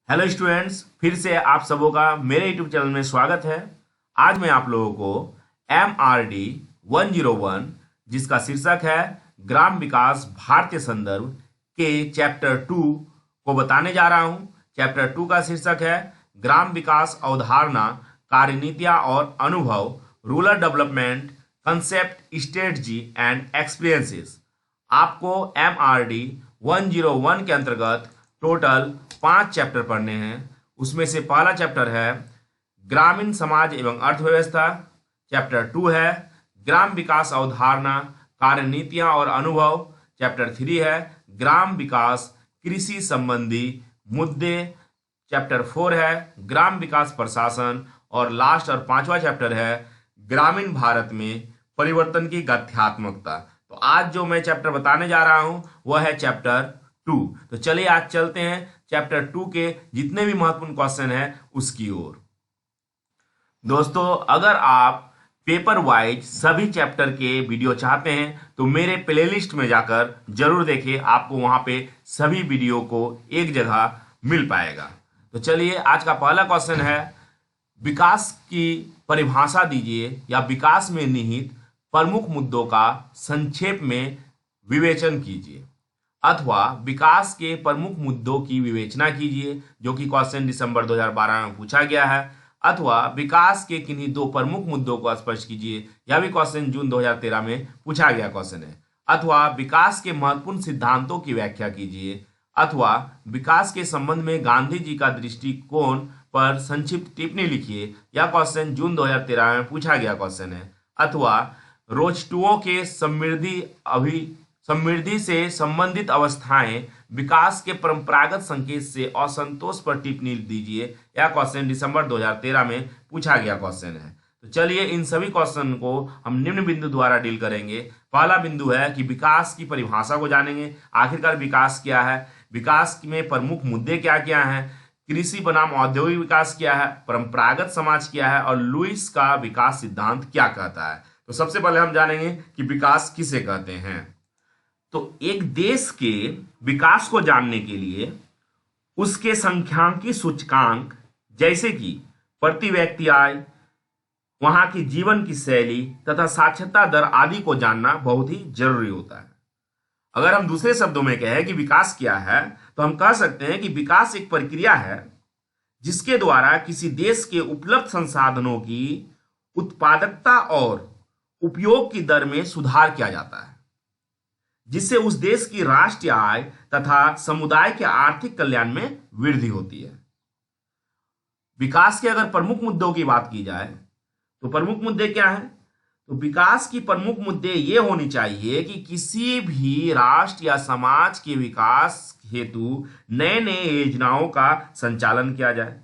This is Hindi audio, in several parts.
हेलो स्टूडेंट्स, फिर से आप सबों का मेरे यूट्यूब चैनल में स्वागत है। आज मैं आप लोगों को MRD 101 जिसका शीर्षक है ग्राम विकास भारतीय संदर्भ के चैप्टर 2 को बताने जा रहा हूं। चैप्टर 2 का शीर्षक है ग्राम विकास अवधारणा, कार्यनीतियां और अनुभव, rural development concept, strategy and experiences. आपको MRD 101 के अंतर्गत टोटल 5 चैप्टर पढ़ने हैं। उसमें से पहला चैप्टर है ग्रामीण समाज एवं अर्थव्यवस्था। चैप्टर 2 है ग्राम विकास अवधारणा, कार्यनीतियां और अनुभव। चैप्टर 3 है ग्राम विकास कृषि संबंधी मुद्दे। चैप्टर 4 है ग्राम विकास प्रशासन। और लास्ट और पांचवा चैप्टर है ग्रामीण भारत में परिवर्तन की गत्यात्मकता। तो आज जो मैं चैप्टर बताने जा रहा हूं वह है चैप्टर 2। तो चलिए आज चलते हैं चैप्टर 2 के जितने भी महत्वपूर्ण क्वेश्चन हैं उसकी ओर। दोस्तों, अगर आप पेपर वाइज सभी चैप्टर के वीडियो चाहते हैं तो मेरे प्लेलिस्ट में जाकर जरूर देखिए, आपको वहां पे सभी वीडियो को एक जगह मिल पाएगा। तो चलिए आज का पहला क्वेश्चन है विकास की परिभाषा दीजिए या विकास में निहित प्रमुख मुद्दों का संक्षेप में विवेचन कीजिए, अथवा विकास के प्रमुख मुद्दों की विवेचना कीजिए, जो कि क्वेश्चन दिसंबर 2012 में पूछा गया है। अथवा विकास के किन्हीं दो प्रमुख मुद्दों को स्पष्ट कीजिए, यह भी क्वेश्चन जून 2013 में पूछा गया क्वेश्चन है। अथवा विकास के महत्वपूर्ण सिद्धांतों की व्याख्या कीजिए। अथवा विकास के संबंध में गांधी जी का दृष्टिकोण पर संक्षिप्त टिप्पणी लिखिए, यह क्वेश्चन जून 2013 में पूछा गया क्वेश्चन है। अथवा रोस्टुओ के समृद्धि से संबंधित अवस्थाएं विकास के परंपरागत संकेत से असंतोष पर टिप्पणी दीजिए, यह क्वेश्चन दिसंबर 2013 में पूछा गया क्वेश्चन है। तो चलिए इन सभी क्वेश्चन को हम निम्न बिंदु द्वारा डील करेंगे। पहला बिंदु है कि विकास की परिभाषा को जानेंगे, आखिरकार विकास क्या है, विकास में प्रमुख मुद्दे क्या क्या हैं, कृषि बनाम औद्योगिक विकास क्या है, परंपरागत समाज क्या है और लुईस का विकास सिद्धांत क्या कहता है। तो सबसे पहले हम जानेंगे कि विकास किसे कहते हैं। तो एक देश के विकास को जानने के लिए उसके सांख्यिकीय सूचकांक जैसे कि प्रति व्यक्ति आय, वहां की जीवन की शैली तथा साक्षरता दर आदि को जानना बहुत ही जरूरी होता है। अगर हम दूसरे शब्दों में कहें कि विकास क्या है, तो हम कह सकते हैं कि विकास एक प्रक्रिया है जिसके द्वारा किसी देश के उपलब्ध संसाधनों की उत्पादकता और उपयोग की दर में सुधार किया जाता है, जिससे उस देश की राष्ट्रीय आय तथा समुदाय के आर्थिक कल्याण में वृद्धि होती है। विकास के अगर प्रमुख मुद्दों की बात की जाए तो प्रमुख मुद्दे क्या हैं? तो विकास की प्रमुख मुद्दे ये होनी चाहिए कि किसी भी राष्ट्र या समाज के विकास हेतु नए नए योजनाओं का संचालन किया जाए,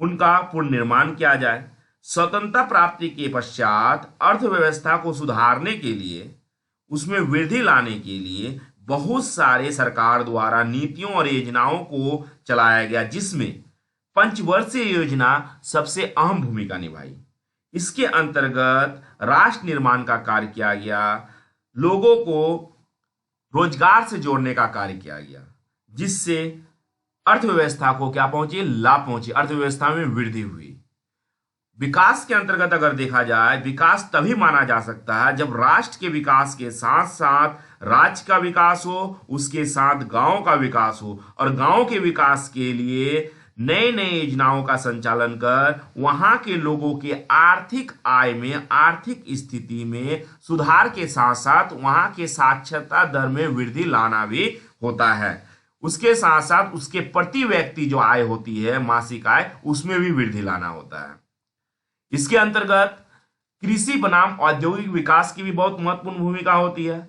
उनका पुनर्निर्माण किया जाए, स्वतंत्रता प्राप्ति के पश्चात अर्थव्यवस्था को सुधारने के लिए, उसमें वृद्धि लाने के लिए बहुत सारे सरकार द्वारा नीतियों और योजनाओं को चलाया गया, जिसमें पंचवर्षीय योजना सबसे अहम भूमिका निभाई। इसके अंतर्गत राष्ट्र निर्माण का कार्य किया गया, लोगों को रोजगार से जोड़ने का कार्य किया गया, जिससे अर्थव्यवस्था को क्या पहुंचे, लाभ पहुंचे, अर्थव्यवस्था में वृद्धि हुई। विकास के अंतर्गत अगर देखा जाए, विकास तभी माना जा सकता है जब राष्ट्र के विकास के साथ साथ राज्य का विकास हो, उसके साथ गांव का विकास हो, और गांव के विकास के लिए नए नए योजनाओं का संचालन कर वहां के लोगों के आर्थिक आय में, आर्थिक स्थिति में सुधार के साथ साथ वहां के साक्षरता दर में वृद्धि लाना भी होता है। उसके साथ साथ उसके प्रति व्यक्ति जो आय होती है, मासिक आय, उसमें भी वृद्धि लाना होता है। इसके अंतर्गत कृषि बनाम औद्योगिक विकास की भी बहुत महत्वपूर्ण भूमिका होती है।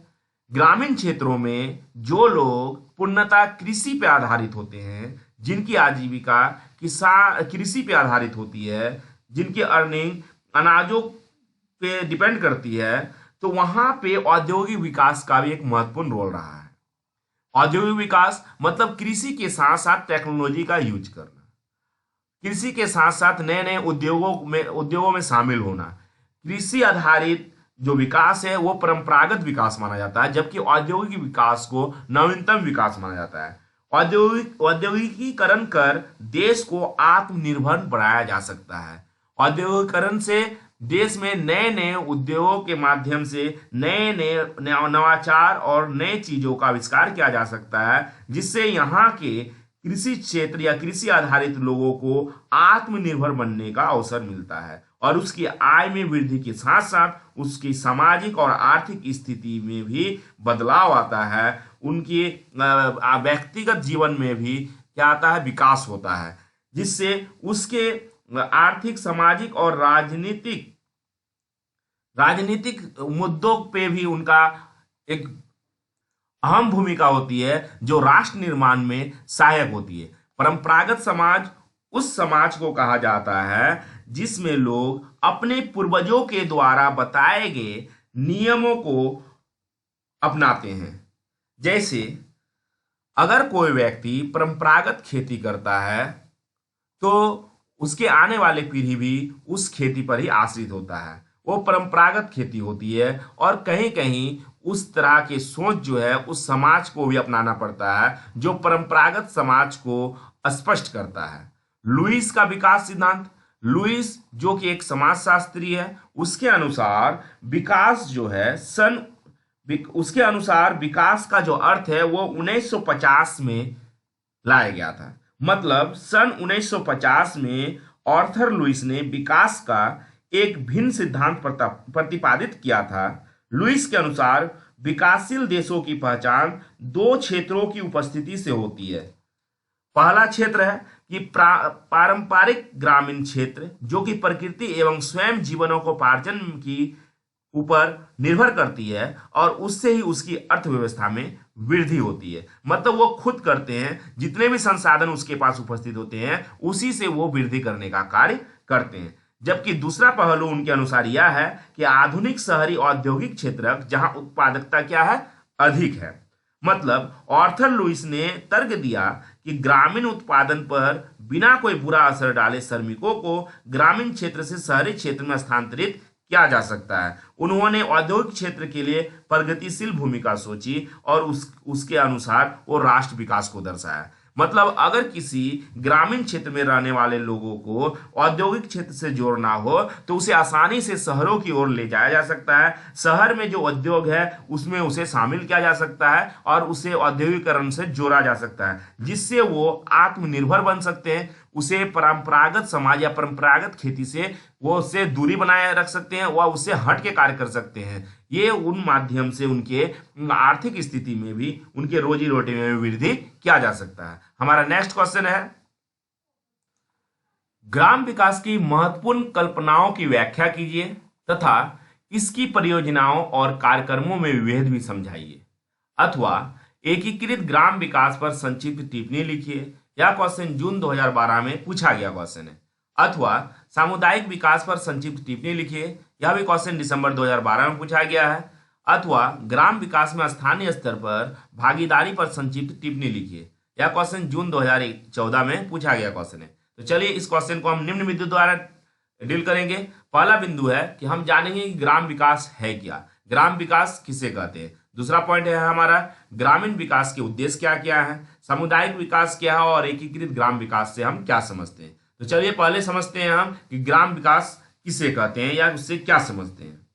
ग्रामीण क्षेत्रों में जो लोग पूर्णतः कृषि पे आधारित होते हैं, जिनकी आजीविका कृषि पे आधारित होती है, जिनकी अर्निंग अनाजों पे डिपेंड करती है, तो वहां पे औद्योगिक विकास का भी एक महत्वपूर्ण रोल रहा है। औद्योगिक विकास मतलब कृषि के साथ साथ टेक्नोलॉजी का यूज करना, कृषि के साथ साथ नए नए उद्योगों में शामिल होना। कृषि आधारित जो विकास है वो परंपरागत विकास माना जाता है, जबकि औद्योगिक विकास को नवीनतम विकास माना जाता है। औद्योगिकीकरण कर देश को आत्मनिर्भर बनाया जा सकता है। औद्योगिकीकरण से देश में नए नए उद्योगों के माध्यम से नए नए नवाचार और नए चीजों का आविष्कार किया जा सकता है, जिससे यहाँ के कृषि क्षेत्र या कृषि आधारित लोगों को आत्मनिर्भर बनने का अवसर मिलता है और उसकी आय में वृद्धि के साथ साथ उसकी सामाजिक और आर्थिक स्थिति में भी बदलाव आता है। उनके व्यक्तिगत जीवन में भी क्या आता है, विकास होता है, जिससे उसके आर्थिक, सामाजिक और राजनीतिक मुद्दों पे भी उनका एक अहम भूमिका होती है, जो राष्ट्र निर्माण में सहायक होती है। परंपरागत समाज उस समाज को कहा जाता है जिसमें लोग अपने पूर्वजों के द्वारा बताए गए नियमों को अपनाते हैं। जैसे अगर कोई व्यक्ति परंपरागत खेती करता है तो उसके आने वाले पीढ़ी भी उस खेती पर ही आश्रित होता है। वो परंपरागत खेती होती है और कहीं कहीं उस तरह की सोच जो है उस समाज को भी अपनाना पड़ता है, जो परंपरागत समाज को स्पष्ट करता है। लुईस का विकास सिद्धांत, लुईस जो कि एक समाजशास्त्री है, उसके अनुसार विकास जो है उसके अनुसार विकास का जो अर्थ है वो 1950 में लाया गया था। मतलब सन 1950 में आर्थर लुईस ने विकास का एक भिन्न सिद्धांत प्रतिपादित किया था। लुईस के अनुसार विकासशील देशों की पहचान दो क्षेत्रों की उपस्थिति से होती है। पहला क्षेत्र है कि पारंपरिक ग्रामीण क्षेत्र, जो कि प्रकृति एवं स्वयं जीवनोपार्जन की ऊपर निर्भर करती है और उससे ही उसकी अर्थव्यवस्था में वृद्धि होती है। मतलब वो खुद करते हैं, जितने भी संसाधन उसके पास उपस्थित होते हैं उसी से वो वृद्धि करने का कार्य करते हैं। जबकि दूसरा पहलू उनके अनुसार यह है कि आधुनिक शहरी औद्योगिक क्षेत्र जहां उत्पादकता क्या है, अधिक है। मतलब आर्थर लुईस ने तर्क दिया कि ग्रामीण उत्पादन पर बिना कोई बुरा असर डाले श्रमिकों को ग्रामीण क्षेत्र से शहरी क्षेत्र में स्थानांतरित किया जा सकता है। उन्होंने औद्योगिक क्षेत्र के लिए प्रगतिशील भूमिका सोची और उसके अनुसार वो राष्ट्र विकास को दर्शाया। मतलब अगर किसी ग्रामीण क्षेत्र में रहने वाले लोगों को औद्योगिक क्षेत्र से जोड़ना हो तो उसे आसानी से शहरों की ओर ले जाया जा सकता है। शहर में जो उद्योग है उसमें उसे शामिल किया जा सकता है और उसे औद्योगिकरण से जोड़ा जा सकता है, जिससे वो आत्मनिर्भर बन सकते हैं। उसे परंपरागत समाज या परंपरागत खेती से वो उससे दूरी बनाए रख सकते हैं, वह उससे हट के कार्य कर सकते हैं। ये उन माध्यम से उनके आर्थिक स्थिति में भी, उनके रोजी रोटी में भी वृद्धि किया जा सकता है। हमारा नेक्स्ट क्वेश्चन है, ग्राम विकास की महत्वपूर्ण कल्पनाओं की व्याख्या कीजिए तथा इसकी परियोजनाओं और कार्यक्रमों में विभेद भी समझाइए, अथवा एकीकृत ग्राम विकास पर संक्षिप्त टिप्पणी लिखिए। यह क्वेश्चन जून 2012 में पूछा गया क्वेश्चन है। अथवा सामुदायिक विकास पर संक्षिप्त टिप्पणी लिखिए, यह भी क्वेश्चन दिसंबर 2012 में पूछा गया है। अथवा ग्राम विकास में स्थानीय स्तर पर भागीदारी पर संक्षिप्त टिप्पणी लिखिए, यह क्वेश्चन जून 2014 में पूछा गया क्वेश्चन है। तो चलिए इस क्वेश्चन को हम निम्न बिंदु द्वारा डील करेंगे। पहला बिंदु है कि हम जानेंगे कि ग्राम विकास है क्या, ग्राम विकास किसे कहते हैं। दूसरा पॉइंट है हमारा ग्रामीण विकास के उद्देश्य क्या क्या है, सामुदायिक विकास क्या है और एकीकृत ग्राम विकास से हम क्या समझते हैं। तो चलिए पहले समझते हैं हम कि ग्राम विकास किसे कहते हैं या उससे क्या समझते हैं।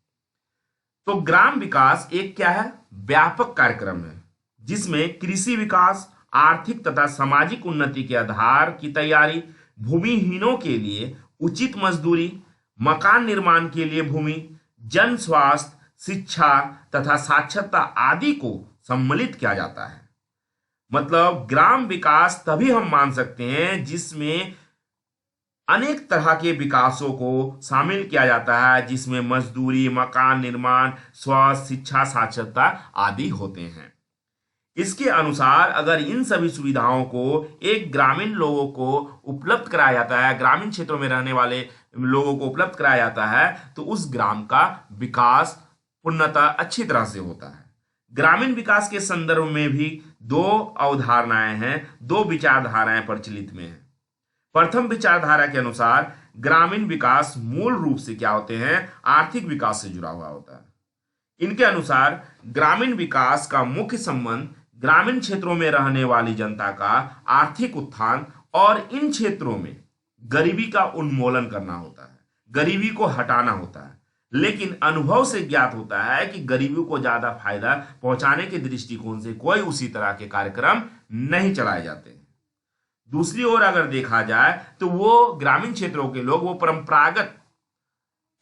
तो ग्राम विकास एक क्या है, व्यापक कार्यक्रम है जिसमें कृषि विकास, आर्थिक तथा सामाजिक उन्नति के आधार की तैयारी, भूमिहीनों के लिए उचित मजदूरी, मकान निर्माण के लिए भूमि, जन स्वास्थ्य, शिक्षा तथा साक्षरता आदि को सम्मिलित किया जाता है। मतलब ग्राम विकास तभी हम मान सकते हैं जिसमें अनेक तरह के विकासों को शामिल किया जाता है, जिसमें मजदूरी, मकान निर्माण, स्वास्थ्य, शिक्षा, साक्षरता आदि होते हैं। इसके अनुसार अगर इन सभी सुविधाओं को एक ग्रामीण लोगों को उपलब्ध कराया जाता है, ग्रामीण क्षेत्रों में रहने वाले लोगों को उपलब्ध कराया जाता है, तो उस ग्राम का विकास पूर्णतः अच्छी तरह से होता है। ग्रामीण विकास के संदर्भ में भी दो अवधारणाएं हैं, दो विचारधाराएं प्रचलित में हैं। प्रथम विचारधारा के अनुसार ग्रामीण विकास मूल रूप से क्या होते हैं, आर्थिक विकास से जुड़ा हुआ होता है। इनके अनुसार ग्रामीण विकास का मुख्य संबंध ग्रामीण क्षेत्रों में रहने वाली जनता का आर्थिक उत्थान और इन क्षेत्रों में गरीबी का उन्मूलन करना होता है, गरीबी को हटाना होता है। लेकिन अनुभव से ज्ञात होता है कि गरीबी को ज्यादा फायदा पहुंचाने के दृष्टिकोण से कोई उसी तरह के कार्यक्रम नहीं चलाए जाते हैं। दूसरी ओर अगर देखा जाए तो वो ग्रामीण क्षेत्रों के लोग वो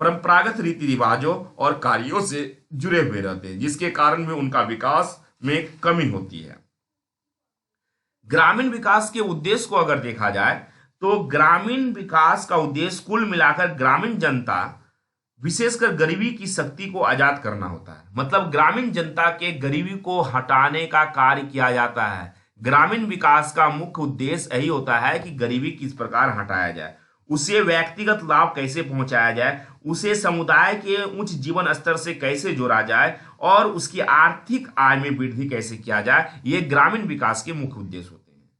परंपरागत रीति रिवाजों और कार्यों से जुड़े हुए रहते हैं, जिसके कारण भी उनका विकास में कमी होती है। ग्रामीण विकास के उद्देश्य को अगर देखा जाए तो ग्रामीण विकास का उद्देश्य कुल मिलाकर ग्रामीण जनता, विशेषकर गरीबी की शक्ति को आजाद करना होता है। मतलब ग्रामीण जनता के गरीबी को हटाने का कार्य किया जाता है। ग्रामीण विकास का मुख्य उद्देश्य यही होता है कि गरीबी किस प्रकार हटाया जाए, उसे व्यक्तिगत लाभ कैसे पहुंचाया जाए, उसे समुदाय के उच्च जीवन स्तर से कैसे जोड़ा जाए और उसकी आर्थिक आय में वृद्धि कैसे किया जाए। ये ग्रामीण विकास के मुख्य उद्देश्य होते हैं।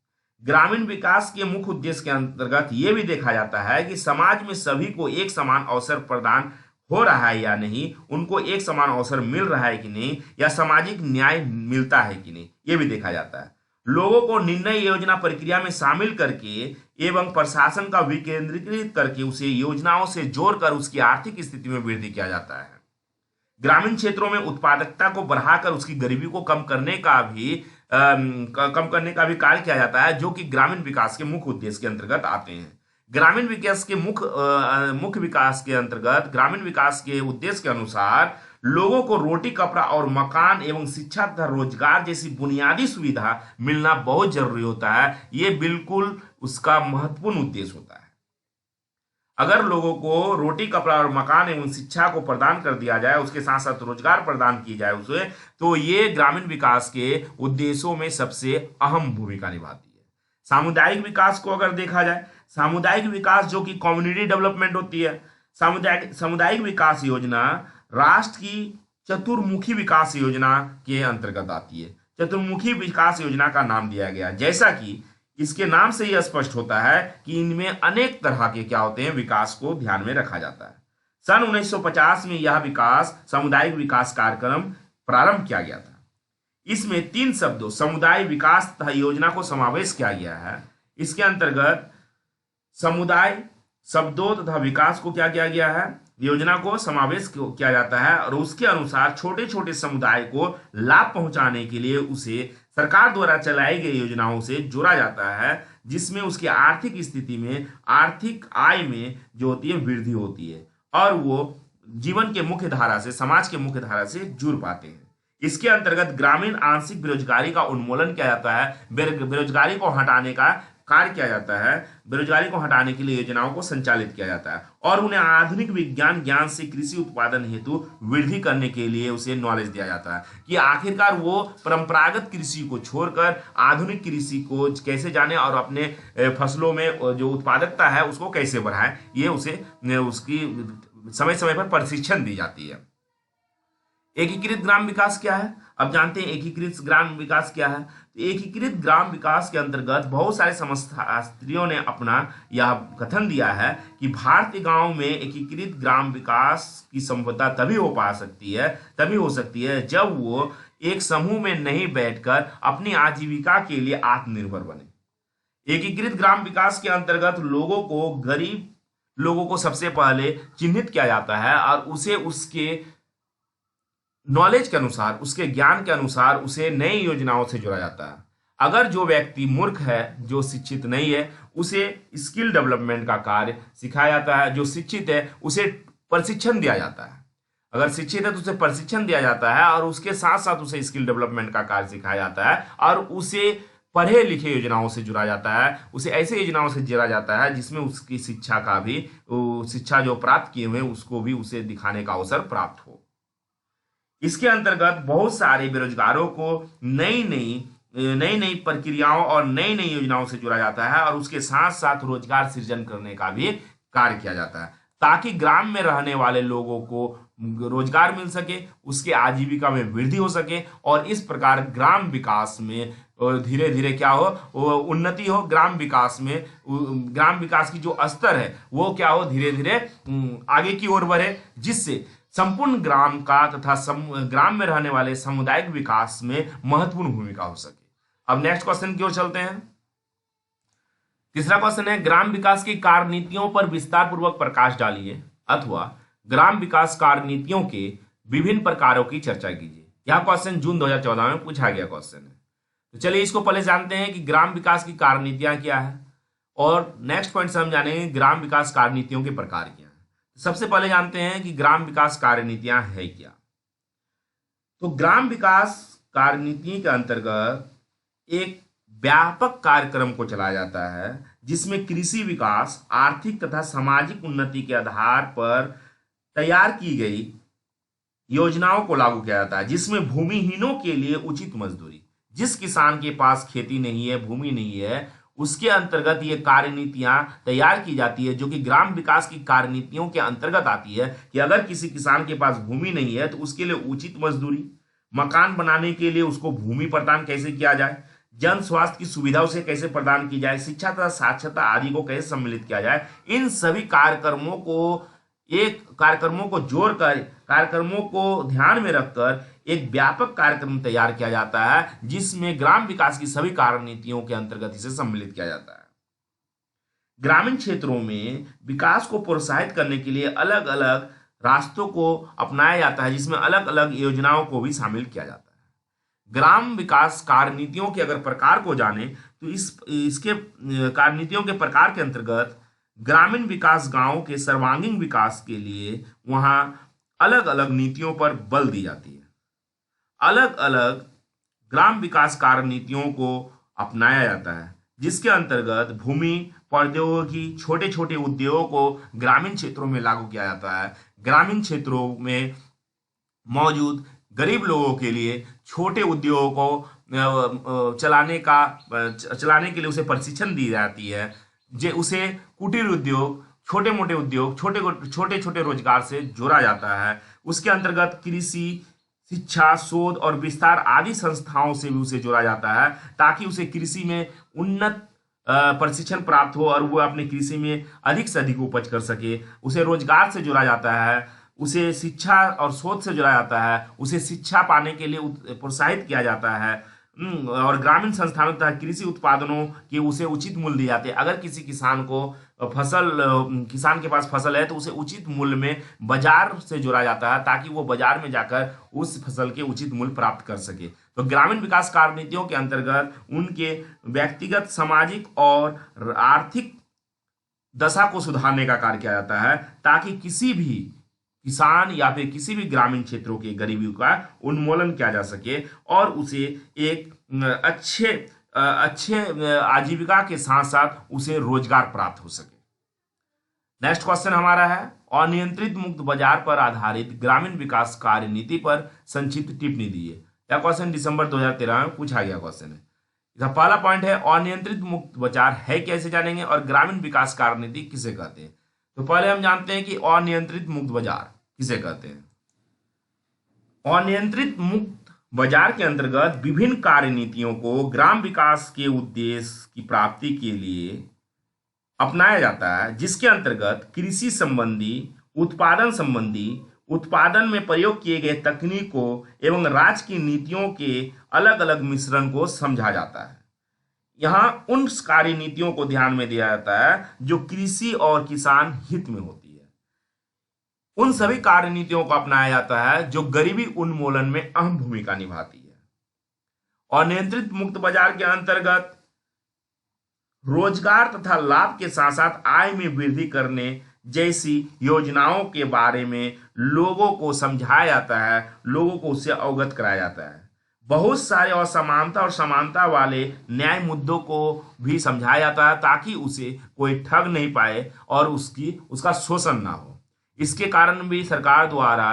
ग्रामीण विकास के मुख्य उद्देश्य के अंतर्गत ये भी देखा जाता है कि समाज में सभी को एक समान अवसर प्रदान हो रहा है या नहीं, उनको एक समान अवसर मिल रहा है कि नहीं, या सामाजिक न्याय मिलता है कि नहीं, ये भी देखा जाता है। लोगों को निर्णय योजना प्रक्रिया में शामिल करके एवं प्रशासन का विकेंद्रीकृत करके उसे योजनाओं से जोड़कर उसकी आर्थिक स्थिति में वृद्धि किया जाता है। ग्रामीण क्षेत्रों में उत्पादकता को बढ़ाकर उसकी गरीबी को कम करने का भी कार्य किया जाता है, जो कि ग्रामीण विकास के मुख्य उद्देश्य के अंतर्गत आते हैं। ग्रामीण विकास के मुख्य विकास के अंतर्गत ग्रामीण विकास के उद्देश्य के अनुसार लोगों को रोटी, कपड़ा और मकान एवं शिक्षा तथा रोजगार जैसी बुनियादी सुविधा मिलना बहुत जरूरी होता है। ये बिल्कुल उसका महत्वपूर्ण उद्देश्य होता है। अगर लोगों को रोटी, कपड़ा और मकान एवं शिक्षा को प्रदान कर दिया जाए, उसके साथ साथ रोजगार प्रदान की जाए उसे, तो ये ग्रामीण विकास के उद्देश्यों में सबसे अहम भूमिका निभाती है। सामुदायिक विकास को अगर देखा जाए, सामुदायिक विकास जो कि कम्युनिटी डेवलपमेंट होती है, सामुदायिक विकास योजना राष्ट्र की चतुर्मुखी विकास योजना के अंतर्गत आती है। चतुर्मुखी विकास योजना का नाम दिया गया, जैसा कि इसके नाम से यह स्पष्ट होता है कि इनमें अनेक तरह के क्या होते हैं, विकास को ध्यान में रखा जाता है। सन 1950 में यह सामुदायिक विकास कार्यक्रम प्रारंभ किया गया था। इसमें 3 शब्दों समुदाय विकास तथा योजना को समावेश किया गया है। इसके अंतर्गत समुदाय शब्दों तथा विकास को क्या किया गया है, योजना को समावेश किया जाता है और उसके अनुसार छोटे छोटे समुदाय को लाभ पहुंचाने के लिए उसे सरकार द्वारा चलाई गई योजनाओं से जोड़ा जाता है, जिसमें उसकी आर्थिक स्थिति में, आर्थिक आय में जो होती है वृद्धि होती है और वो जीवन के मुख्य धारा से, समाज के मुख्य धारा से जुड़ पाते हैं। इसके अंतर्गत ग्रामीण आंशिक बेरोजगारी का उन्मूलन किया जाता है, बेरोजगारी को हटाने का कार्य किया जाता है, बेरोजगारी को हटाने के लिए योजनाओं को संचालित किया जाता है और उन्हें आधुनिक विज्ञान ज्ञान से कृषि उत्पादन हेतु वृद्धि करने के लिए उसे नॉलेज दिया जाता है कि आखिरकार वो परंपरागत कृषि को छोड़कर आधुनिक कृषि को कैसे जाने और अपने फसलों में जो उत्पादकता है उसको कैसे बढ़ाए, ये उसे उसकी समय समय पर प्रशिक्षण दी जाती है। एकीकृत ग्राम विकास क्या है? अब जानते हैं एकीकृत ग्राम विकास क्या है। तो एकीकृत ग्राम विकास के अंतर्गत बहुत सारे समाजशास्त्रियों ने अपना यह कथन दिया है कि भारतीय गांव में एकीकृत ग्राम विकास की संभावना तभी हो सकती है जब वो एक समूह में नहीं बैठकर अपनी आजीविका के लिए आत्मनिर्भर बने। एकीकृत ग्राम विकास के अंतर्गत गरीब लोगों को सबसे पहले चिन्हित किया जाता है और उसे उसके नॉलेज के अनुसार, उसके ज्ञान के अनुसार उसे नई योजनाओं से जोड़ा जाता है। अगर जो व्यक्ति मूर्ख है, जो शिक्षित नहीं है, उसे स्किल डेवलपमेंट का कार्य सिखाया जाता है। जो शिक्षित है उसे प्रशिक्षण दिया जाता है। अगर शिक्षित है तो उसे प्रशिक्षण दिया जाता है और उसके साथ साथ उसे स्किल डेवलपमेंट का कार्य सिखाया जाता है और उसे पढ़े लिखे योजनाओं से जुड़ा जाता है। उसे ऐसे योजनाओं से जोड़ा जाता है जिसमें उसकी शिक्षा जो प्राप्त किए हुए उसको भी उसे दिखाने का अवसर प्राप्त हो। इसके अंतर्गत बहुत सारे बेरोजगारों को नई नई प्रक्रियाओं और नई नई योजनाओं से जोड़ा जाता है और उसके साथ साथ रोजगार सृजन करने का भी कार्य किया जाता है ताकि ग्राम में रहने वाले लोगों को रोजगार मिल सके, उसके आजीविका में वृद्धि हो सके और इस प्रकार ग्राम विकास में धीरे धीरे क्या हो, उन्नति हो। ग्राम विकास की जो स्तर है वो क्या हो, धीरे धीरे आगे की ओर बढ़े, जिससे संपूर्ण ग्राम का तथा ग्राम में रहने वाले सामुदायिक विकास में महत्वपूर्ण भूमिका हो सके। अब नेक्स्ट क्वेश्चन की ओर चलते हैं। तीसरा क्वेश्चन है, ग्राम विकास की कार्यनीतियों पर विस्तार पूर्वक प्रकाश डालिए अथवा ग्राम विकास कार्यनीतियों के विभिन्न प्रकारों की चर्चा कीजिए। यह क्वेश्चन जून 2014 में पूछा गया क्वेश्चन है। तो चलिए इसको पहले जानते हैं कि ग्राम विकास की कार्यनीतियां क्या है, और नेक्स्ट पॉइंट से हम जानेंगे ग्राम विकास कार्यनीतियों के प्रकार क्या हैं। सबसे पहले जानते हैं कि ग्राम विकास कार्यनीतियां है क्या। तो ग्राम विकास कार्यनीति के अंतर्गत एक व्यापक कार्यक्रम को चलाया जाता है जिसमें कृषि विकास, आर्थिक तथा सामाजिक उन्नति के आधार पर तैयार की गई योजनाओं को लागू किया जाता है, जिसमें भूमिहीनों के लिए उचित मजदूरी, जिस किसान के पास खेती नहीं है, भूमि नहीं है, उसके अंतर्गत ये कार्यनीतियां तैयार की जाती है, जो कि ग्राम विकास की कार्यनीतियों के अंतर्गत आती है कि अगर किसी किसान के पास भूमि नहीं है तो उसके लिए उचित मजदूरी, मकान बनाने के लिए उसको भूमि प्रदान कैसे किया जाए, जन स्वास्थ्य की सुविधा उसे कैसे प्रदान की जाए, शिक्षा तथा साक्षरता आदि को कैसे सम्मिलित किया जाए। इन सभी कार्यक्रमों को जोड़कर, कार्यक्रमों को ध्यान में रखकर एक व्यापक कार्यक्रम तैयार किया जाता है जिसमें ग्राम विकास की सभी कार्यनीतियों के अंतर्गत इसे सम्मिलित किया जाता है। ग्रामीण क्षेत्रों में विकास को प्रोत्साहित करने के लिए अलग अलग रास्तों को अपनाया जाता है, जिसमें अलग अलग योजनाओं को भी शामिल किया जाता है। ग्राम विकास कार्यनीतियों के अगर प्रकार को जाने तो इसके कार्यनीतियों के प्रकार के अंतर्गत ग्रामीण विकास, गांवों के सर्वांगीण विकास के लिए वहां अलग अलग नीतियों पर बल दी जाती है। अलग अलग ग्राम विकास कार्यनीतियों को अपनाया जाता है जिसके अंतर्गत भूमि, प्रौद्योगिकी, छोटे छोटे उद्योगों को ग्रामीण क्षेत्रों में लागू किया जाता है। ग्रामीण क्षेत्रों में मौजूद गरीब लोगों के लिए छोटे उद्योगों को चलाने के लिए उसे प्रशिक्षण दी जाती है, उसे कुटीर उद्योग, छोटे मोटे उद्योग, छोटे छोटे रोजगार से जोड़ा जाता है। उसके अंतर्गत कृषि, शिक्षा, शोध और विस्तार आदि संस्थाओं से भी उसे जोड़ा जाता है ताकि उसे कृषि में उन्नत प्रशिक्षण प्राप्त हो और वो अपने कृषि में अधिक से अधिक उपज कर सके। उसे रोजगार से जोड़ा जाता है, उसे शिक्षा और शोध से जोड़ा जाता है, उसे शिक्षा पाने के लिए प्रोत्साहित किया जाता है, और ग्रामीण संस्थानों तथा कृषि उत्पादनों के उसे उचित मूल्य दिए जाते हैं। अगर किसी किसान के पास फसल है तो उसे उचित मूल्य में बाजार से जोड़ा जाता है ताकि वो बाजार में जाकर उस फसल के उचित मूल्य प्राप्त कर सके। तो ग्रामीण विकास कार्यनीतियों के अंतर्गत उनके व्यक्तिगत, सामाजिक और आर्थिक दशा को सुधारने का कार्य किया जाता है ताकि किसी भी किसान या फिर किसी भी ग्रामीण क्षेत्रों के गरीबी का उन्मूलन किया जा सके और उसे एक अच्छे आजीविका के साथ साथ उसे रोजगार प्राप्त हो सके। नेक्स्ट क्वेश्चन हमारा है, अनियंत्रित मुक्त बाजार पर आधारित ग्रामीण विकास कार्यनीति पर संक्षिप्त टिप्पणी दीजिए। यह क्वेश्चन दिसंबर 2013 में पूछा गया क्वेश्चन है। इसका पहला पॉइंट है अनियंत्रित मुक्त बाजार है कैसे जानेंगे और ग्रामीण विकास कार्यनीति किसे कहते हैं। तो पहले हम जानते हैं कि अनियंत्रित मुक्त बाजार किसे कहते हैं। अनियंत्रित मुक्त बाजार के अंतर्गत विभिन्न कार्यनीतियों को ग्राम विकास के उद्देश्य की प्राप्ति के लिए अपनाया जाता है, जिसके अंतर्गत कृषि संबंधी, उत्पादन संबंधी, उत्पादन में प्रयोग किए गए तकनीकों एवं राज्य की नीतियों के अलग अलग मिश्रण को समझा जाता है। यहाँ उन कार्यनीतियों को ध्यान में दिया जाता है जो कृषि और किसान हित में होती है। उन सभी कार्यनीतियों को अपनाया जाता है जो गरीबी उन्मूलन में अहम भूमिका निभाती है। और नियंत्रित मुक्त बाजार के अंतर्गत रोजगार तथा लाभ के साथ साथ आय में वृद्धि करने जैसी योजनाओं के बारे में लोगों को समझाया जाता है, लोगों को उससे अवगत कराया जाता है। बहुत सारे असमानता और समानता वाले न्याय मुद्दों को भी समझाया जाता है ताकि उसे कोई ठग नहीं पाए और उसका शोषण ना हो। इसके कारण भी सरकार द्वारा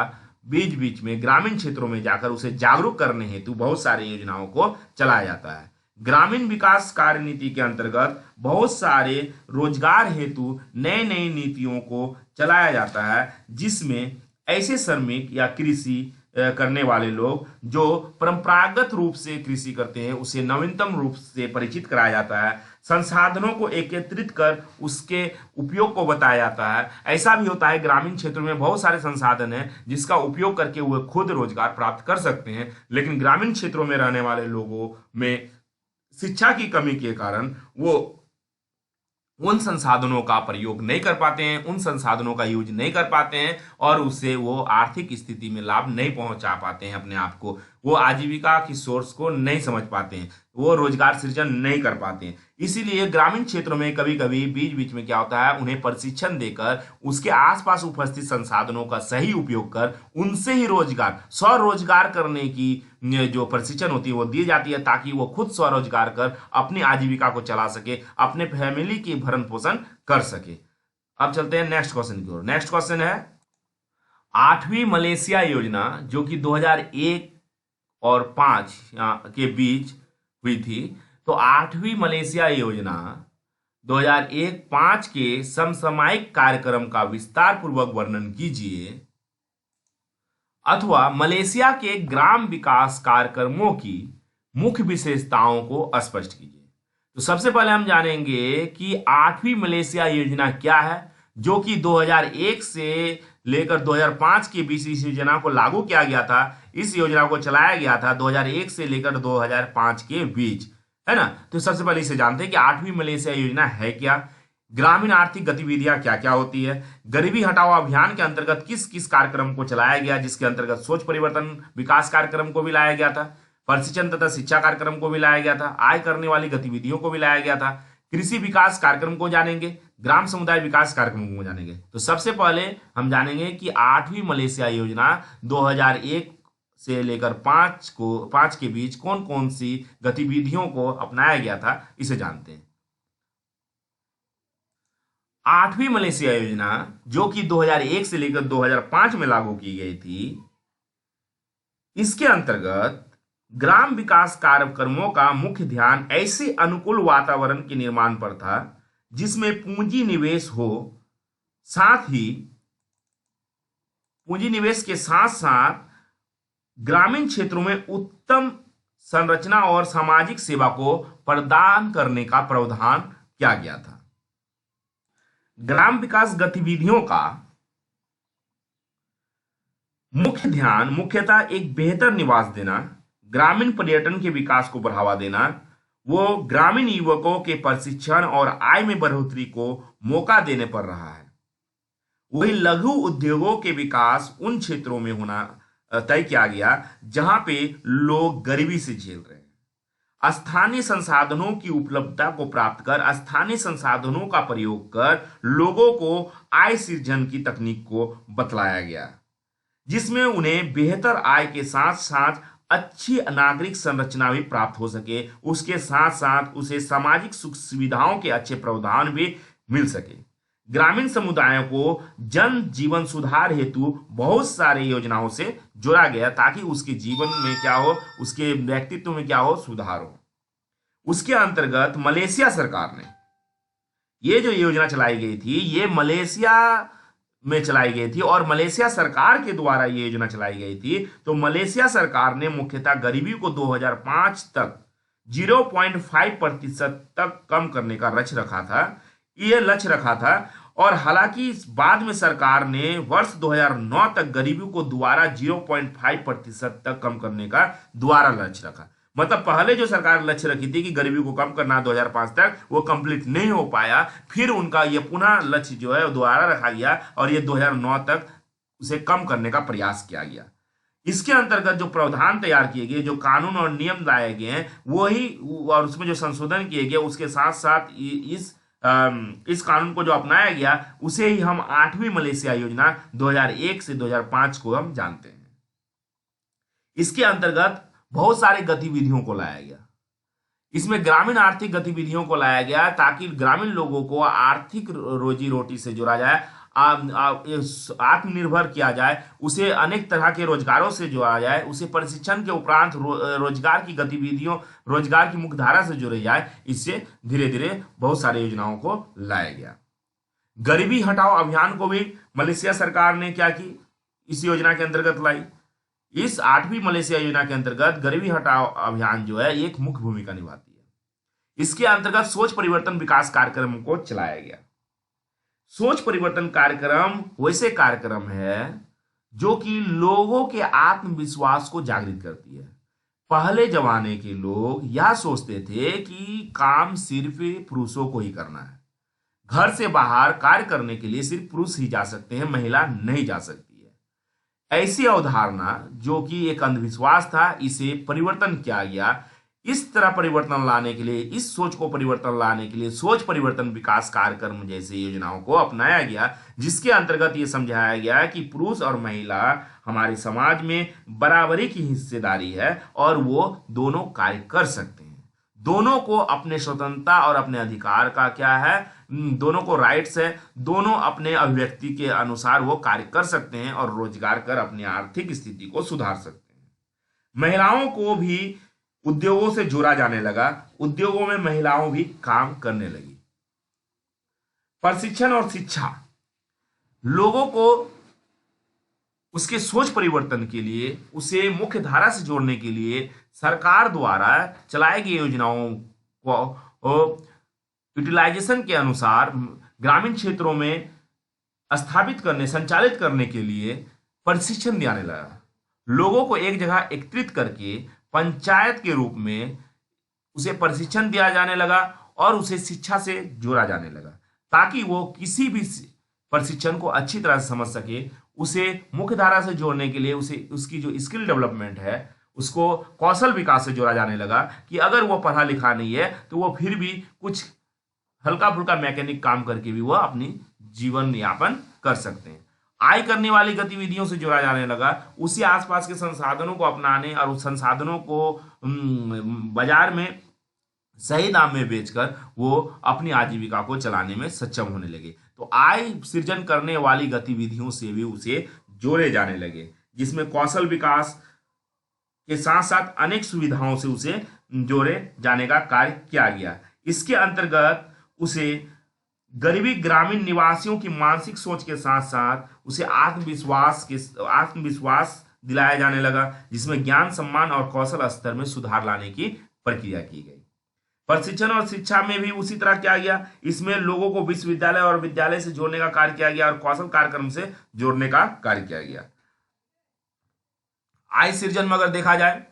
बीच बीच में ग्रामीण क्षेत्रों में जाकर उसे जागरूक करने हेतु बहुत सारी योजनाओं को चलाया जाता है। ग्रामीण विकास कार्यनीति के अंतर्गत बहुत सारे रोजगार हेतु नई नई नीतियों को चलाया जाता है, जिसमें ऐसे श्रमिक या कृषि करने वाले लोग जो परंपरागत रूप से कृषि करते हैं उसे नवीनतम रूप से परिचित कराया जाता है। संसाधनों को एकत्रित कर उसके उपयोग को बताया जाता है। ऐसा भी होता है ग्रामीण क्षेत्रों में बहुत सारे संसाधन हैं जिसका उपयोग करके वो खुद रोजगार प्राप्त कर सकते हैं, लेकिन ग्रामीण क्षेत्रों में रहने वाले लोगों में शिक्षा की कमी के कारण वो उन संसाधनों का प्रयोग नहीं कर पाते हैं, उन संसाधनों का यूज नहीं कर पाते हैं और उससे वो आर्थिक स्थिति में लाभ नहीं पहुंचा पाते हैं अपने आप को, वो आजीविका की सोर्स को नहीं समझ पाते हैं, वो रोजगार सृजन नहीं कर पाते हैं। इसीलिए ग्रामीण क्षेत्रों में कभी कभी बीच बीच में क्या होता है, उन्हें प्रशिक्षण देकर उसके आसपास उपस्थित संसाधनों का सही उपयोग कर उनसे ही रोजगार स्वरोजगार करने की जो प्रशिक्षण होती है वो दी जाती है, ताकि वो खुद स्वरोजगार कर अपनी आजीविका को चला सके, अपने फैमिली की भरण पोषण कर सके। अब चलते हैं नेक्स्ट क्वेश्चन की ओर। नेक्स्ट क्वेश्चन है 8वीं मलेशिया योजना, जो कि 2001 और 5 के बीच हुई थी। तो 8वीं मलेशिया योजना 2001-5 के समसामयिक कार्यक्रम का विस्तार पूर्वक वर्णन कीजिए, अथवा मलेशिया के ग्राम विकास कार्यक्रमों की मुख्य विशेषताओं को स्पष्ट कीजिए। तो सबसे पहले हम जानेंगे कि 8वीं मलेशिया योजना क्या है, जो कि 2001 से लेकर 2005 के बीच इस योजना को लागू किया गया था। इस योजना को चलाया गया था 2001 से लेकर 2005 के बीच, है ना। तो सबसे पहले इसे जानते हैं कि 8वीं मलेशिया योजना है क्या, ग्रामीण आर्थिक गतिविधियां क्या क्या होती है, गरीबी हटाओ अभियान के अंतर्गत किस किस कार्यक्रम को चलाया गया, जिसके अंतर्गत सोच परिवर्तन विकास कार्यक्रम को भी लाया गया था, प्रशिक्षण तथा शिक्षा कार्यक्रम को भी लाया गया था, आय करने वाली गतिविधियों को भी लाया गया था, कृषि विकास कार्यक्रम को जानेंगे, ग्राम समुदाय विकास कार्यक्रम को जानेंगे। तो सबसे पहले हम जानेंगे कि 8वीं मलेशिया योजना 2001 से लेकर 5 के बीच कौन कौन सी गतिविधियों को अपनाया गया था, इसे जानते हैं। 8वीं मलेशिया योजना जो कि 2001 से लेकर 2005 में लागू की गई थी, इसके अंतर्गत ग्राम विकास कार्यक्रमों का मुख्य ध्यान ऐसे अनुकूल वातावरण के निर्माण पर था जिसमें पूंजी निवेश हो, साथ ही पूंजी निवेश के साथ साथ ग्रामीण क्षेत्रों में उत्तम संरचना और सामाजिक सेवा को प्रदान करने का प्रावधान किया गया था। ग्राम विकास गतिविधियों का मुख्य ध्यान मुख्यतः एक बेहतर निवास देना, ग्रामीण पर्यटन के विकास को बढ़ावा देना, वो ग्रामीण युवकों के प्रशिक्षण और आय में बढ़ोतरी को मौका देने पर रहा है। वही लघु उद्योगों के विकास उन क्षेत्रों में होना तय किया गया जहां पे लोग गरीबी से झेल रहे हैं। स्थानीय संसाधनों की उपलब्धता को प्राप्त कर स्थानीय संसाधनों का प्रयोग कर लोगों को आय सृजन की तकनीक को बतलाया गया, जिसमें उन्हें बेहतर आय के साथ साथ अच्छी नागरिक संरचना भी प्राप्त हो सके, उसके साथ साथ उसे सामाजिक सुख सुविधाओं के अच्छे प्रावधान भी मिल सके। ग्रामीण समुदायों को जन जीवन सुधार हेतु बहुत सारे योजनाओं से जोड़ा गया ताकि उसके जीवन में क्या हो, उसके व्यक्तित्व में क्या हो, सुधार हो। उसके अंतर्गत मलेशिया सरकार ने ये जो योजना चलाई गई थी, ये मलेशिया में चलाई गई थी और मलेशिया सरकार के द्वारा ये योजना चलाई गई थी। तो मलेशिया सरकार ने मुख्यतः गरीबी को 2005 तक 0.5% तक कम करने का लक्ष्य रखा था और हालांकि बाद में सरकार ने वर्ष 2009 तक गरीबी को दोबारा 0.5% तक कम करने का दोबारा लक्ष्य रखा। मतलब पहले जो सरकार लक्ष्य रखी थी कि गरीबी को कम करना 2005 तक, वो कंप्लीट नहीं हो पाया। फिर उनका ये पुनः लक्ष्य जो है दोबारा रखा गया और ये 2009 तक उसे कम करने का प्रयास किया गया। इसके अंतर्गत जो प्रावधान तैयार किए गए, जो कानून और नियम लाए गए हैं, वही और उसमें जो संशोधन किए गए, उसके साथ साथ इस कानून को जो अपनाया गया उसे ही हम 8वीं मलेशिया योजना 2001 से 2005 को हम जानते हैं। इसके अंतर्गत बहुत सारे गतिविधियों को लाया गया। इसमें ग्रामीण आर्थिक गतिविधियों को लाया गया ताकि ग्रामीण लोगों को आर्थिक रोजी रोटी से जोड़ा जाए, आत्मनिर्भर किया जाए, उसे अनेक तरह के रोजगारों से जोड़ा जाए, उसे प्रशिक्षण के उपरांत रोजगार की गतिविधियों, रोजगार की मुख्यधारा से जोड़ा जाए। इससे धीरे धीरे बहुत सारी योजनाओं को लाया गया। गरीबी हटाओ अभियान को भी मलेशिया सरकार ने क्या की, इस योजना के अंतर्गत लाई। इस 8वीं मलेशिया योजना के अंतर्गत गरीबी हटाओ अभियान जो है एक मुख्य भूमिका निभाती है। इसके अंतर्गत सोच परिवर्तन विकास कार्यक्रम को चलाया गया। सोच परिवर्तन कार्यक्रम वैसे कार्यक्रम है जो कि लोगों के आत्मविश्वास को जागृत करती है। पहले जमाने के लोग यह सोचते थे कि काम सिर्फ पुरुषों को ही करना है, घर से बाहर कार्य करने के लिए सिर्फ पुरुष ही जा सकते हैं, महिला नहीं जा सकती है। ऐसी अवधारणा जो कि एक अंधविश्वास था, इसे परिवर्तन किया गया। इस तरह परिवर्तन लाने के लिए, इस सोच को परिवर्तन लाने के लिए सोच परिवर्तन विकास कार्यक्रम जैसे योजनाओं को अपनाया गया, जिसके अंतर्गत ये समझाया गया कि पुरुष और महिला हमारे समाज में बराबरी की हिस्सेदारी है और वो दोनों कार्य कर सकते हैं। दोनों को अपने स्वतंत्रता और अपने अधिकार का क्या है, दोनों को राइट्स है, दोनों अपने अभिव्यक्ति के अनुसार वो कार्य कर सकते हैं और रोजगार कर अपनी आर्थिक स्थिति को सुधार सकते हैं। महिलाओं को भी उद्योगों से जोड़ा जाने लगा, उद्योगों में महिलाओं भी काम करने लगी। प्रशिक्षण और शिक्षा, लोगों को उसके सोच परिवर्तन के लिए, उसे मुख्य धारा से जोड़ने के लिए सरकार द्वारा चलाई गई योजनाओं को यूटिलाइजेशन के अनुसार ग्रामीण क्षेत्रों में स्थापित करने, संचालित करने के लिए प्रशिक्षण दियाने लगा। लोगों को एक जगह एकत्रित करके पंचायत के रूप में उसे प्रशिक्षण दिया जाने लगा और उसे शिक्षा से जोड़ा जाने लगा, ताकि वो किसी भी प्रशिक्षण को अच्छी तरह से समझ सके। उसे मुख्य धारा से जोड़ने के लिए उसे उसकी जो स्किल डेवलपमेंट है, उसको कौशल विकास से जोड़ा जाने लगा कि अगर वो पढ़ा लिखा नहीं है तो वो फिर भी कुछ हल्का फुल्का मैकेनिक काम करके भी वह अपनी जीवन यापन कर सकते हैं। आय करने वाली गतिविधियों से जोड़ा जाने लगा, उसी आसपास के संसाधनों को अपनाने और उस संसाधनों को बाजार में सही दाम में बेचकर वो अपनी आजीविका को चलाने में सक्षम होने लगे। तो आय सृजन करने वाली गतिविधियों से भी उसे जोड़े जाने लगे, जिसमें कौशल विकास के साथ साथ अनेक सुविधाओं से उसे जोड़े जाने का कार्य किया गया। इसके अंतर्गत उसे गरीबी ग्रामीण निवासियों की मानसिक सोच के साथ साथ उसे आत्मविश्वास दिलाया जाने लगा, जिसमें ज्ञान, सम्मान और कौशल स्तर में सुधार लाने की प्रक्रिया की गई। प्रशिक्षण और शिक्षा में भी उसी तरह किया गया। इसमें लोगों को विश्वविद्यालय और विद्यालय से जोड़ने का कार्य किया गया और कौशल कार्यक्रम से जोड़ने का कार्य किया गया। आय सृजन में अगर देखा जाए,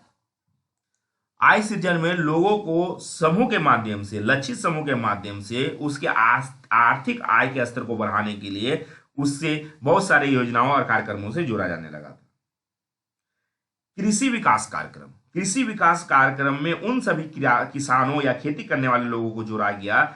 आय सृजन में लोगों को समूह के माध्यम से, लक्षित समूह के माध्यम से उसके आर्थिक आय के स्तर को बढ़ाने के लिए उससे बहुत सारे योजनाओं और कार्यक्रमों से जोड़ा जाने लगा था। कृषि विकास कार्यक्रम, कृषि विकास कार्यक्रम में उन सभी किसानों या खेती करने वाले लोगों को जोड़ा गया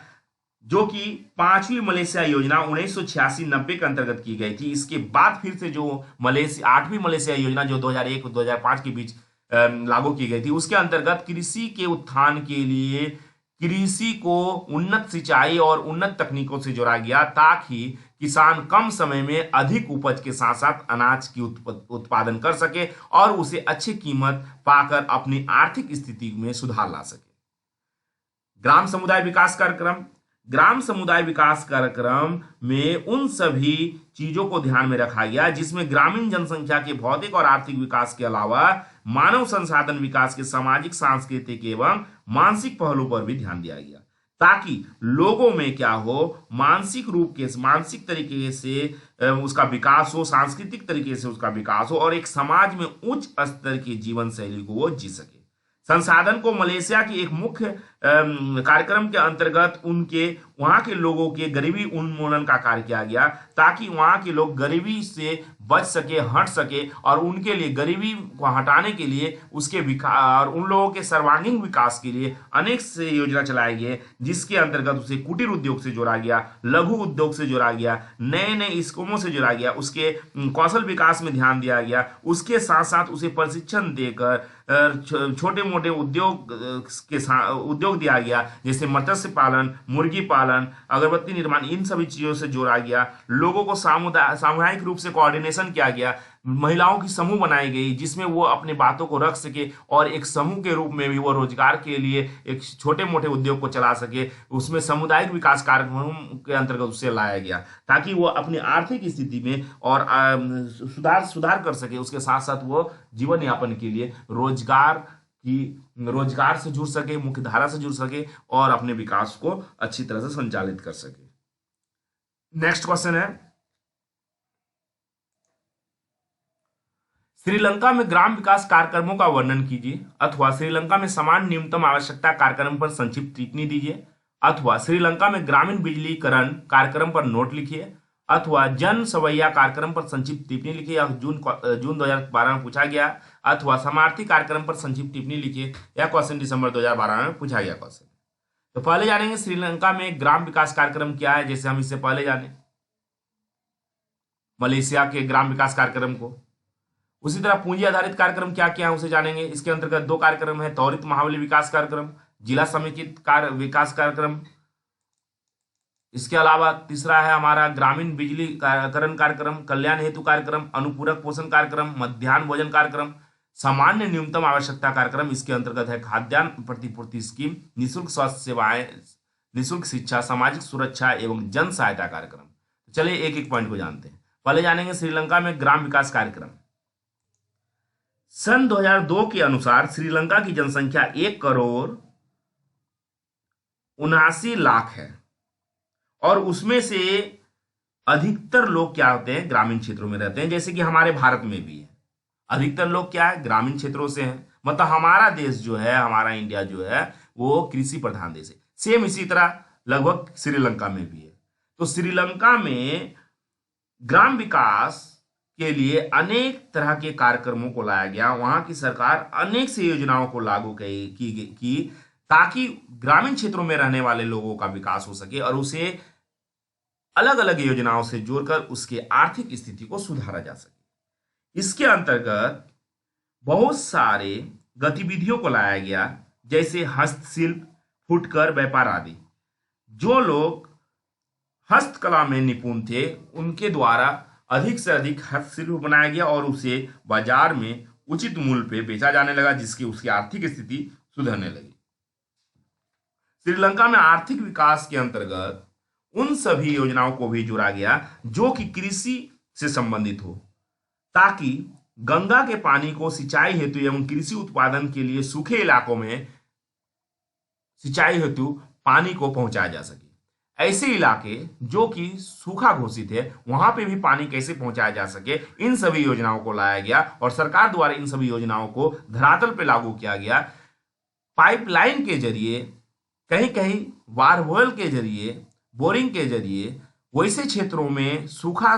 जो कि 5वीं मलेशिया योजना 1986-90 के अंतर्गत की गई थी। इसके बाद फिर से जो 8वीं मलेशिया योजना जो 2001 और 2005 के बीच लागू की गई थी, उसके अंतर्गत कृषि के उत्थान के लिए कृषि को उन्नत सिंचाई और उन्नत तकनीकों से जोड़ा गया, ताकि किसान कम समय में अधिक उपज के साथ साथ अनाज की उत्पादन कर सके और उसे अच्छी कीमत पाकर अपनी आर्थिक स्थिति में सुधार ला सके। ग्राम समुदाय विकास कार्यक्रम, ग्राम समुदाय विकास कार्यक्रम में उन सभी चीजों को ध्यान में रखा गया जिसमें ग्रामीण जनसंख्या के भौतिक और आर्थिक विकास के अलावा मानव संसाधन विकास के सामाजिक, सांस्कृतिक एवं मानसिक पहलू पर भी ध्यान दिया गया, ताकि लोगों में क्या हो, मानसिक रूप के, मानसिक तरीके से उसका विकास हो, सांस्कृतिक तरीके से उसका विकास हो और एक समाज में उच्च स्तर की जीवन शैली को वो जी सके। संसाधन को मलेशिया की एक मुख्य कार्यक्रम के अंतर्गत उनके वहां के लोगों के गरीबी उन्मूलन का कार्य किया गया, ताकि वहां के लोग गरीबी से बच सके, हट सके और उनके लिए गरीबी को हटाने के लिए उसके विकास और उन लोगों के सर्वांगीण विकास के लिए अनेक से योजना चलाई गई, जिसके अंतर्गत उसे कुटीर उद्योग से जोड़ा गया, लघु उद्योग से जोड़ा गया, नए नए स्कीमों से जोड़ा गया, उसके कौशल विकास में ध्यान दिया गया। उसके साथ साथ उसे प्रशिक्षण देकर छोटे मोटे उद्योग दिया गया, जैसे मत्स्य पालन, मुर्गी पालन, अगरबत्ती निर्माण, इन सभी चीजों से जोड़ा गया। लोगों को सामुदायिक रूप से कोऑर्डिनेशन किया गया, महिलाओं की समूह बनाई गई जिसमें वो अपनी बातों को रख सके और एक समूह के रूप में भी वो रोजगार के लिए एक छोटे मोटे उद्योग को चला सके। उसमें सामुदायिक विकास कार्यक्रम के अंतर्गत उससे लाया गया, ताकि वो अपनी आर्थिक स्थिति में और सुधार कर सके। उसके साथ साथ वो जीवन यापन के लिए रोजगार कि रोजगार से जुड़ सके, मुख्य धारा से जुड़ सके और अपने विकास को अच्छी तरह से संचालित कर सके। नेक्स्ट क्वेश्चन है, श्रीलंका में ग्राम विकास कार्यक्रमों का वर्णन कीजिए, अथवा श्रीलंका में समान न्यूनतम आवश्यकता कार्यक्रम पर संक्षिप्त टिप्पणी दीजिए, अथवा श्रीलंका में ग्रामीण बिजलीकरण कार्यक्रम पर नोट लिखिए, अथवा जन सवैया कार्यक्रम पर संक्षिप्त टिप्पणी लिखिए। यह जून 2012 में पूछा गया। अथवा समार्थी कार्यक्रम पर संक्षिप्त टिप्पणी लिखिए। यह क्वेश्चन दिसंबर 2012 में पूछा गया क्वेश्चन। तो पहले जानेंगे श्रीलंका में ग्राम विकास कार्यक्रम क्या है, जैसे हम इससे पहले जाने मलेशिया के ग्राम विकास कार्यक्रम को। उसी तरह पूंजी आधारित कार्यक्रम क्या क्या है उसे जानेंगे। इसके अंतर्गत 2 कार्यक्रम है, त्वरित महाबली विकास कार्यक्रम, जिला समेकित विकास कार्यक्रम। इसके अलावा तीसरा है हमारा ग्रामीण बिजलीकरण कार्यक्रम, कल्याण हेतु कार्यक्रम, अनुपूरक पोषण कार्यक्रम, मध्याह्न भोजन कार्यक्रम, सामान्य न्यूनतम आवश्यकता कार्यक्रम। इसके अंतर्गत है खाद्यान्न प्रतिपूर्ति स्कीम, निःशुल्क स्वास्थ्य सेवाएं, निःशुल्क शिक्षा, सामाजिक सुरक्षा एवं जन सहायता कार्यक्रम। चलिए एक एक पॉइंट को जानते हैं। पहले जानेंगे श्रीलंका में ग्राम विकास कार्यक्रम। सन 2002 के अनुसार श्रीलंका की जनसंख्या 1,79,00,000 है और उसमें से अधिकतर लोग क्या होते हैं, ग्रामीण क्षेत्रों में रहते हैं, जैसे कि हमारे भारत में भी है। अधिकतर लोग क्या है, ग्रामीण क्षेत्रों से हैं। मतलब हमारा देश जो है, हमारा इंडिया जो है वो कृषि प्रधान देश है। सेम इसी तरह लगभग श्रीलंका में भी है। तो श्रीलंका में ग्राम विकास के लिए अनेक तरह के कार्यक्रमों को लाया गया। वहां की सरकार अनेक से योजनाओं को लागू की ताकि ग्रामीण क्षेत्रों में रहने वाले लोगों का विकास हो सके और उसे अलग अलग योजनाओं से जोड़कर उसके आर्थिक स्थिति को सुधारा जा सके। इसके अंतर्गत बहुत सारे गतिविधियों को लाया गया, जैसे हस्तशिल्प, फुटकर व्यापार आदि। जो लोग हस्तकला में निपुण थे उनके द्वारा अधिक से अधिक हस्तशिल्प बनाया गया और उसे बाजार में उचित मूल्य पे बेचा जाने लगा, जिसकी उसकी आर्थिक स्थिति सुधरने लगी। श्रीलंका में आर्थिक विकास के अंतर्गत उन सभी योजनाओं को भी जोड़ा गया जो कि कृषि से संबंधित हो, ताकि गंगा के पानी को सिंचाई हेतु एवं कृषि उत्पादन के लिए सूखे इलाकों में सिंचाई हेतु पानी को पहुंचाया जा सके। ऐसे इलाके जो कि सूखा घोषित है वहां पे भी पानी कैसे पहुंचाया जा सके, इन सभी योजनाओं को लाया गया और सरकार द्वारा इन सभी योजनाओं को धरातल पे लागू किया गया। पाइपलाइन के जरिए, कहीं कहीं वारवेल के जरिए, बोरिंग के जरिए वैसे क्षेत्रों में सूखा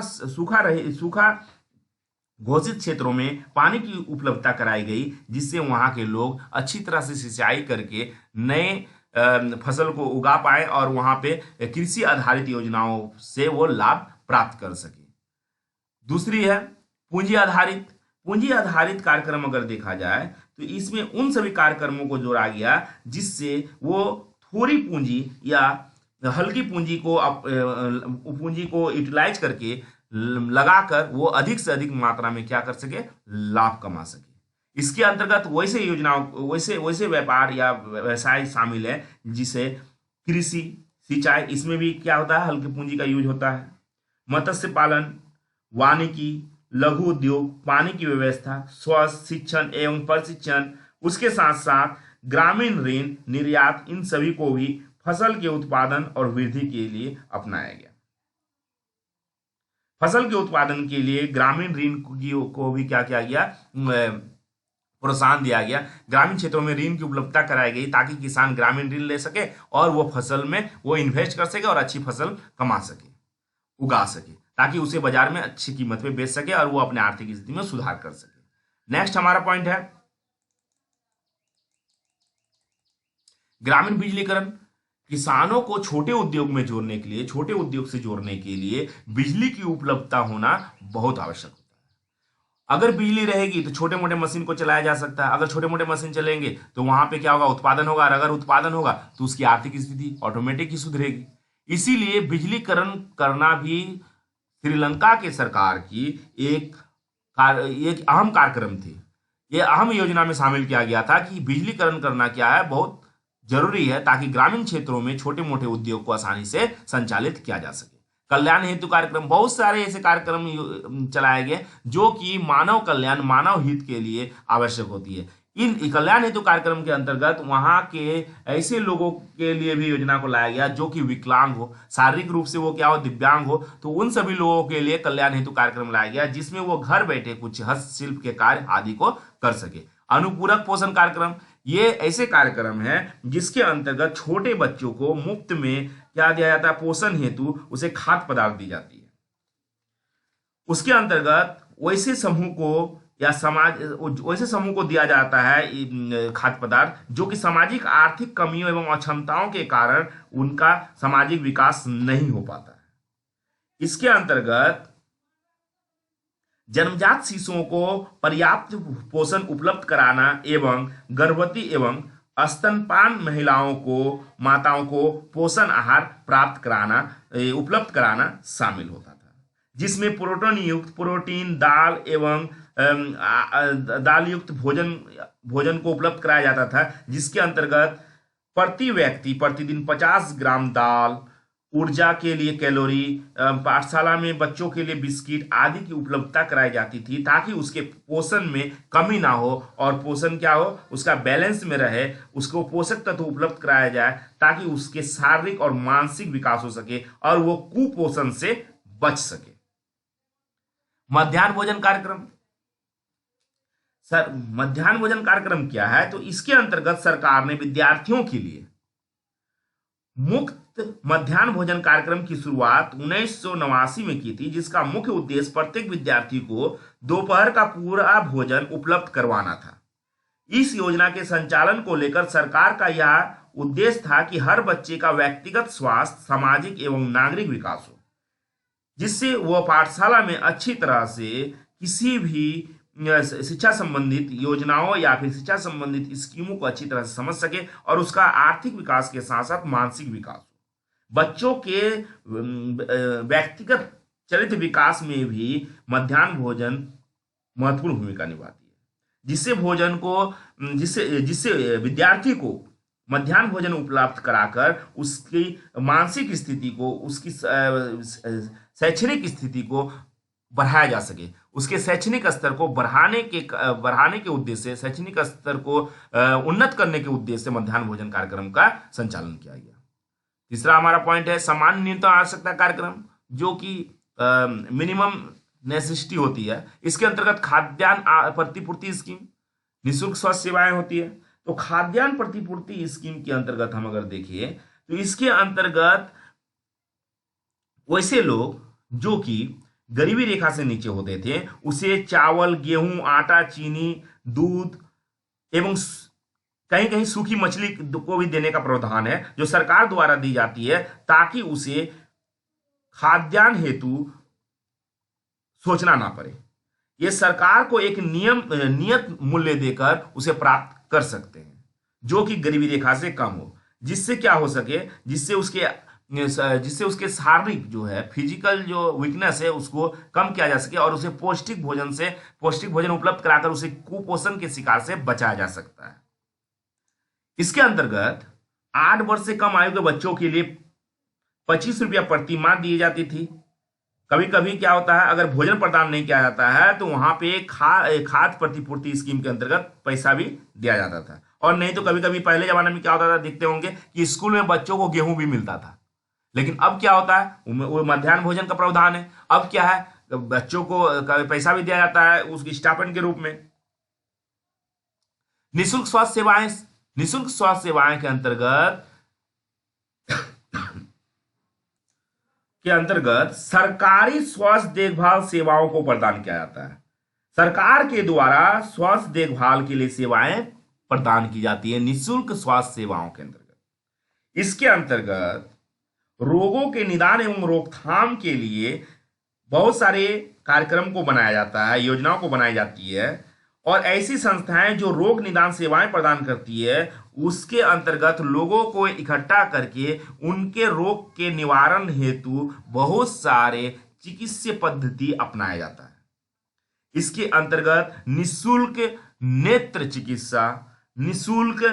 घोषित क्षेत्रों में पानी की उपलब्धता कराई गई, जिससे वहां के लोग अच्छी तरह से सिंचाई करके नए फसल को उगा पाए और वहां पे कृषि आधारित योजनाओं से वो लाभ प्राप्त कर सके। दूसरी है पूंजी आधारित कार्यक्रम। अगर देखा जाए तो इसमें उन सभी कार्यक्रमों को जोड़ा गया जिससे वो थोड़ी पूंजी या हल्की पूंजी को यूटिलाइज करके लगाकर वो अधिक से अधिक मात्रा में क्या कर सके, लाभ कमा सके। इसके अंतर्गत वैसे योजनाओं वैसे व्यापार या व्यवसाय शामिल है जिसे कृषि, सिंचाई, इसमें भी क्या होता है, हल्की पूंजी का यूज होता है। मत्स्य पालन, वानिकी, लघु उद्योग, पानी की व्यवस्था, स्वास्थ्य, शिक्षण एवं प्रशिक्षण, उसके साथ साथ ग्रामीण ऋण, निर्यात, इन सभी को भी फसल के उत्पादन और वृद्धि के लिए अपनाया गया। फसल के उत्पादन के लिए ग्रामीण ऋण को भी क्या किया गया, प्रोत्साहन दिया गया। ग्रामीण क्षेत्रों में ऋण की उपलब्धता कराई गई ताकि किसान ग्रामीण ऋण ले सके और वो फसल में वो इन्वेस्ट कर सके और अच्छी फसल कमा सके, उगा सके, ताकि उसे बाजार में अच्छी कीमत पे बेच सके और वो अपने आर्थिक स्थिति में सुधार कर सके। नेक्स्ट हमारा पॉइंट है ग्रामीण बिजलीकरण। किसानों को छोटे उद्योग में जोड़ने के लिए, छोटे उद्योग से जोड़ने के लिए बिजली की उपलब्धता होना बहुत आवश्यक होता है। अगर बिजली रहेगी तो छोटे मोटे मशीन को चलाया जा सकता है। अगर छोटे मोटे मशीन चलेंगे तो वहां पे क्या होगा, उत्पादन होगा, और अगर उत्पादन होगा तो उसकी आर्थिक स्थिति ऑटोमेटिक ही सुधरेगी। इसीलिए बिजलीकरण करना भी श्रीलंका के सरकार की एक अहम कार्यक्रम थी। ये अहम योजना में शामिल किया गया था कि बिजलीकरण करना क्या है, बहुत जरूरी है, ताकि ग्रामीण क्षेत्रों में छोटे मोटे उद्योग को आसानी से संचालित किया जा सके। कल्याण हेतु कार्यक्रम, बहुत सारे ऐसे कार्यक्रम चलाए गए जो कि मानव कल्याण, मानव हित के लिए आवश्यक होती है। इन कल्याण हेतु कार्यक्रम के अंतर्गत वहां के ऐसे लोगों के लिए भी योजना को लाया गया जो कि विकलांग हो, शारीरिक रूप से वो क्या हो, दिव्यांग हो, तो उन सभी लोगों के लिए कल्याण हेतु कार्यक्रम लाया गया जिसमें वो घर बैठे कुछ हस्तशिल्प के कार्य आदि को कर सके। अनुपूरक पोषण कार्यक्रम, ये ऐसे कार्यक्रम है जिसके अंतर्गत छोटे बच्चों को मुफ्त में क्या दिया जाता है, पोषण हेतु उसे खाद्य पदार्थ दी जाती है। उसके अंतर्गत वैसे समूह को या समाज वैसे समूह को दिया जाता है खाद्य पदार्थ जो कि सामाजिक आर्थिक कमियों एवं अक्षमताओं के कारण उनका सामाजिक विकास नहीं हो पाता है। इसके अंतर्गत जन्मजात शिशुओं को पर्याप्त पोषण उपलब्ध कराना एवं गर्भवती एवं स्तनपान माताओं को पोषण आहार प्राप्त कराना उपलब्ध कराना शामिल होता था, जिसमें प्रोटीन दाल एवं दाल युक्त भोजन को उपलब्ध कराया जाता था, जिसके अंतर्गत प्रति व्यक्ति प्रतिदिन 50 ग्राम दाल, ऊर्जा के लिए कैलोरी, पाठशाला में बच्चों के लिए बिस्किट आदि की उपलब्धता कराई जाती थी ताकि उसके पोषण में कमी ना हो और पोषण क्या हो, उसका बैलेंस में रहे, उसको पोषक तत्व उपलब्ध कराया जाए ताकि उसके शारीरिक और मानसिक विकास हो सके और वो कुपोषण से बच सके। मध्याह्न भोजन कार्यक्रम, सर मध्याह्न भोजन कार्यक्रम क्या है, तो इसके अंतर्गत सरकार ने विद्यार्थियों के लिए मुक्त मध्याह्न भोजन कार्यक्रम की शुरुआत 1989 में की थी, जिसका मुख्य उद्देश्य प्रत्येक विद्यार्थी को दोपहर का पूरा भोजन उपलब्ध करवाना था। इस योजना के संचालन को लेकर सरकार का यह उद्देश्य था कि हर बच्चे का व्यक्तिगत स्वास्थ्य, सामाजिक एवं नागरिक विकास हो, जिससे वह पाठशाला में अच्छी तरह से किसी भी शिक्षा संबंधित योजनाओं या फिर शिक्षा संबंधित स्कीमों को अच्छी तरह से समझ सके और उसका आर्थिक विकास के साथ साथ मानसिक विकास हो। बच्चों के व्यक्तिगत चरित्र विकास में भी मध्याह्न भोजन महत्वपूर्ण भूमिका निभाती है, जिससे विद्यार्थी को मध्याह्न भोजन उपलब्ध कराकर उसकी मानसिक स्थिति को, उसकी शैक्षणिक स्थिति को बढ़ाया जा सके, उसके शैक्षणिक स्तर को बढ़ाने के उद्देश्य से, शैक्षणिक स्तर को उन्नत करने के उद्देश्य से मध्याह्न भोजन कार्यक्रम का संचालन किया गया। तीसरा हमारा पॉइंट है सामान्य न्यूनतम आवश्यकता कार्यक्रम, जो कि मिनिमम नेसेसिटी होती है। इसके अंतर्गत खाद्यान्न प्रतिपूर्ति स्कीम, निःशुल्क स्वास्थ्य सेवाएं होती है। तो खाद्यान्न प्रतिपूर्ति स्कीम के अंतर्गत हम अगर देखिए तो इसके अंतर्गत वैसे लोग जो कि गरीबी रेखा से नीचे होते थे उसे चावल, गेहूं, आटा, चीनी, दूध एवं कहीं कहीं सूखी मछली को भी देने का प्रावधान है जो सरकार द्वारा दी जाती है ताकि उसे खाद्यान्न हेतु सोचना ना पड़े। ये सरकार को एक नियत मूल्य देकर उसे प्राप्त कर सकते हैं जो कि गरीबी रेखा से कम हो, जिससे क्या हो सके, जिससे उसके शारीरिक जो है फिजिकल जो वीकनेस है उसको कम किया जा सके और उसे पौष्टिक भोजन उपलब्ध कराकर उसे कुपोषण के शिकार से बचाया जा सकता है। इसके अंतर्गत 8 वर्ष से कम आयु के बच्चों के लिए 25 रुपया प्रति माह दी जाती थी। कभी कभी क्या होता है, अगर भोजन प्रदान नहीं किया जाता है तो वहां पे खाद्य प्रतिपूर्ति स्कीम के अंतर्गत पैसा भी दिया जाता था। और नहीं तो कभी कभी पहले जमाने में क्या होता था, देखते होंगे कि स्कूल में बच्चों को गेहूं भी मिलता था, लेकिन अब क्या होता है, वो मध्याह्न भोजन का प्रावधान है। अब क्या है, बच्चों को पैसा भी दिया जाता है उसकी स्टाइपेंड के रूप में। निःशुल्क स्वास्थ्य सेवाएं के अंतर्गत सरकारी स्वास्थ्य देखभाल सेवाओं को प्रदान किया जाता है। सरकार के द्वारा स्वास्थ्य देखभाल के लिए सेवाएं प्रदान की जाती है निःशुल्क स्वास्थ्य सेवाओं के अंतर्गत। इसके अंतर्गत रोगों के निदान एवं रोकथाम के लिए बहुत सारे कार्यक्रम को बनाया जाता है, योजनाओं को बनाई जाती है और ऐसी संस्थाएं जो रोग निदान सेवाएं प्रदान करती है उसके अंतर्गत लोगों को इकट्ठा करके उनके रोग के निवारण हेतु बहुत सारे चिकित्सीय पद्धति अपनाया जाता है। इसके अंतर्गत निःशुल्क नेत्र चिकित्सा, निःशुल्क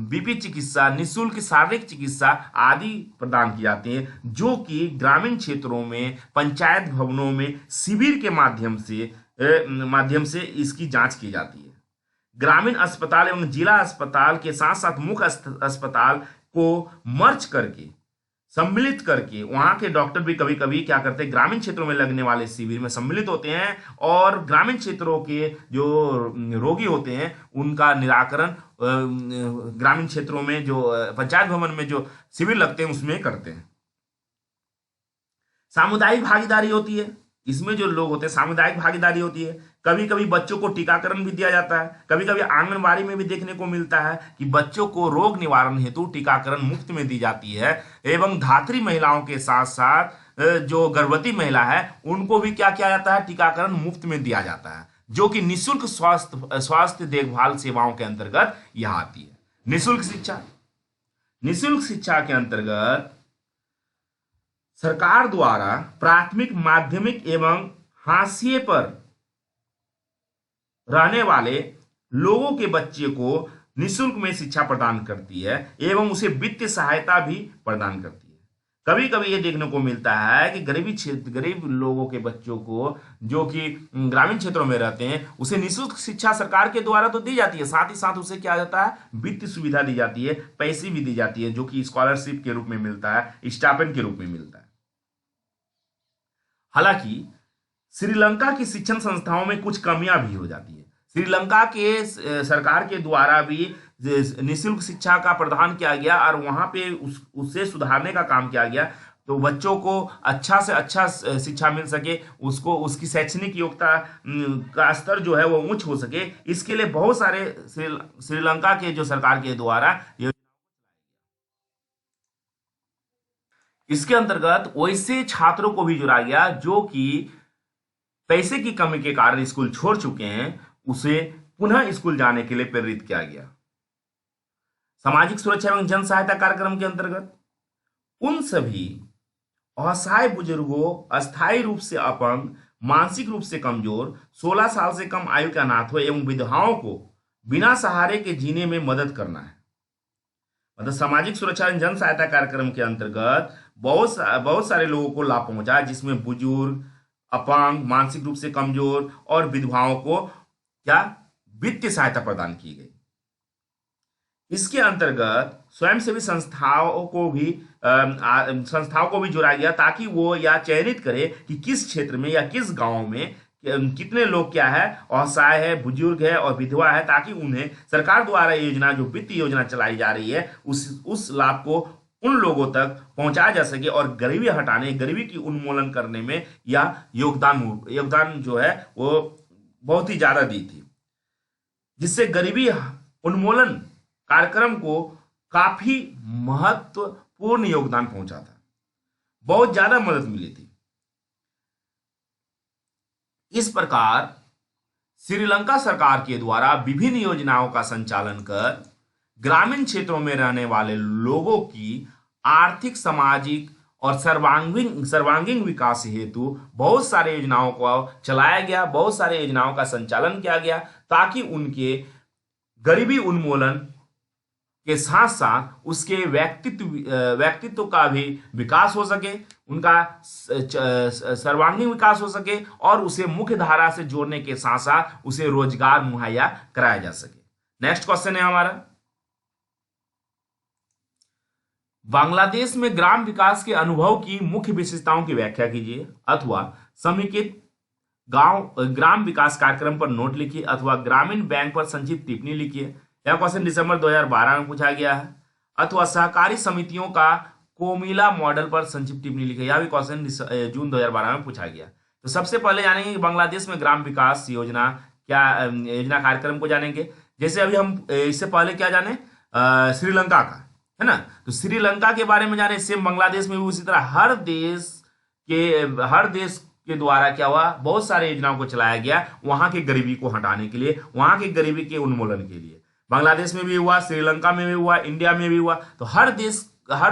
बीपी चिकित्सा, निःशुल्क शारीरिक चिकित्सा आदि प्रदान की जाती है, जो कि ग्रामीण क्षेत्रों में पंचायत भवनों में शिविर के माध्यम से इसकी जांच की जाती है। ग्रामीण अस्पताल एवं जिला अस्पताल के साथ साथ मुख्य अस्पताल को मर्ज करके, सम्मिलित करके, वहां के डॉक्टर भी कभी कभी क्या करते हैं, ग्रामीण क्षेत्रों में लगने वाले शिविर में सम्मिलित होते हैं और ग्रामीण क्षेत्रों के जो रोगी होते हैं उनका निराकरण ग्रामीण क्षेत्रों में जो पंचायत भवन में जो शिविर लगते हैं उसमें करते हैं। सामुदायिक भागीदारी होती है, इसमें जो लोग होते हैं सामुदायिक भागीदारी होती है। कभी कभी बच्चों को टीकाकरण भी दिया जाता है, कभी कभी आंगनबाड़ी में भी देखने को मिलता है कि बच्चों को रोग निवारण हेतु टीकाकरण मुफ्त में दी जाती है। एवं धात्री महिलाओं के साथ साथ जो गर्भवती महिला है उनको भी क्या किया जाता है, टीकाकरण मुफ्त में दिया जाता है, जो कि निःशुल्क स्वास्थ्य देखभाल सेवाओं के अंतर्गत यह आती है। निःशुल्क शिक्षा, निःशुल्क शिक्षा के अंतर्गत सरकार द्वारा प्राथमिक, माध्यमिक एवं हाशिए पर रहने वाले लोगों के बच्चे को निःशुल्क में शिक्षा प्रदान करती है एवं उसे वित्तीय सहायता भी प्रदान करती है। कभी कभी ये देखने को मिलता है कि गरीब लोगों के बच्चों को जो कि ग्रामीण क्षेत्रों में रहते हैं उसे निःशुल्क शिक्षा सरकार के द्वारा तो दी जाती है, साथ ही साथ उसे क्या जाता है, वित्तीय सुविधा दी जाती है, पैसे भी दी जाती है, जो कि स्कॉलरशिप के रूप में मिलता है, स्टाइपेंड के रूप में मिलता है। हालांकि श्रीलंका की शिक्षण संस्थाओं में कुछ कमियां भी हो जाती है। श्रीलंका के सरकार के द्वारा भी निःशुल्क शिक्षा का प्रदान किया गया और वहां पे उससे सुधारने का काम किया गया, तो बच्चों को अच्छा से अच्छा शिक्षा मिल सके, उसको उसकी शैक्षणिक योग्यता का स्तर जो है वो उच्च हो सके, इसके लिए बहुत सारे श्रीलंका के जो सरकार के द्वारा इसके अंतर्गत वैसे छात्रों को भी जुड़ा गया जो कि पैसे की कमी के कारण स्कूल छोड़ चुके हैं, उसे पुनः स्कूल जाने के लिए प्रेरित किया गया। सामाजिक सुरक्षा एवं जन सहायता कार्यक्रम के अंतर्गत उन सभी असहाय बुजुर्गों, अस्थायी रूप से अपंग, मानसिक रूप से कमजोर, 16 साल से कम आयु के अनाथों एवं विधवाओं को बिना सहारे के जीने में मदद करना है। मतलब सामाजिक सुरक्षा एवं जन सहायता कार्यक्रम के अंतर्गत बहुत सारे लोगों को लाभ पहुंचा, जिसमें बुजुर्ग, अपंग, मानसिक रूप से कमजोर और विधवाओं को क्या वित्तीय सहायता प्रदान की गई। इसके अंतर्गत स्वयंसेवी संस्थाओं को भी जोड़ा गया ताकि वो या चयनित करे कि किस क्षेत्र में या किस गांव में कितने लोग क्या है, असहाय है, बुजुर्ग है और विधवा है, ताकि उन्हें सरकार द्वारा योजना जो वित्तीय योजना चलाई जा रही है उस लाभ को उन लोगों तक पहुंचाया जा सके और गरीबी हटाने, गरीबी की उन्मूलन करने में या योगदान जो है वो बहुत ही ज्यादा दी थी, जिससे गरीबी उन्मूलन कार्यक्रम को काफी महत्वपूर्ण योगदान पहुंचा था, बहुत ज्यादा मदद मिली थी। इस प्रकार श्रीलंका सरकार के द्वारा विभिन्न योजनाओं का संचालन कर ग्रामीण क्षेत्रों में रहने वाले लोगों की आर्थिक, सामाजिक और सर्वांगीण विकास हेतु बहुत सारे योजनाओं को चलाया गया, बहुत सारे योजनाओं का संचालन किया गया ताकि उनके गरीबी उन्मूलन के साथ साथ उसके व्यक्तित्व का भी विकास हो सके, उनका सर्वांगीण विकास हो सके और उसे मुख्य धारा से जोड़ने के साथ साथ उसे रोजगार मुहैया कराया जा सके। नेक्स्ट क्वेश्चन है हमारा, बांग्लादेश में ग्राम विकास के अनुभव की मुख्य विशेषताओं की व्याख्या कीजिए अथवा समेकित ग्राम विकास कार्यक्रम पर नोट लिखिए अथवा ग्रामीण बैंक पर संक्षिप्त टिप्पणी लिखिए। यह क्वेश्चन दिसंबर 2012 में पूछा गया है। अथवा सहकारी समितियों का कोमिला मॉडल पर संक्षिप्त टिप्पणी लिखिए, यह भी क्वेश्चन जून 2012 में पूछा गया। तो सबसे पहले जानेंगे कि बांग्लादेश में ग्राम विकास योजना योजना कार्यक्रम को जानेंगे। जैसे अभी हम इससे पहले क्या जाने, श्रीलंका का है ना, तो श्रीलंका के बारे में जाने, सेम बांग्लादेश में भी उसी तरह हर देश के द्वारा क्या हुआ, बहुत सारे योजनाओं को चलाया गया वहां की गरीबी को हटाने के लिए, वहां की गरीबी के उन्मूलन के लिए। बांग्लादेश में भी हुआ, श्रीलंका में भी हुआ, इंडिया में भी हुआ। तो हर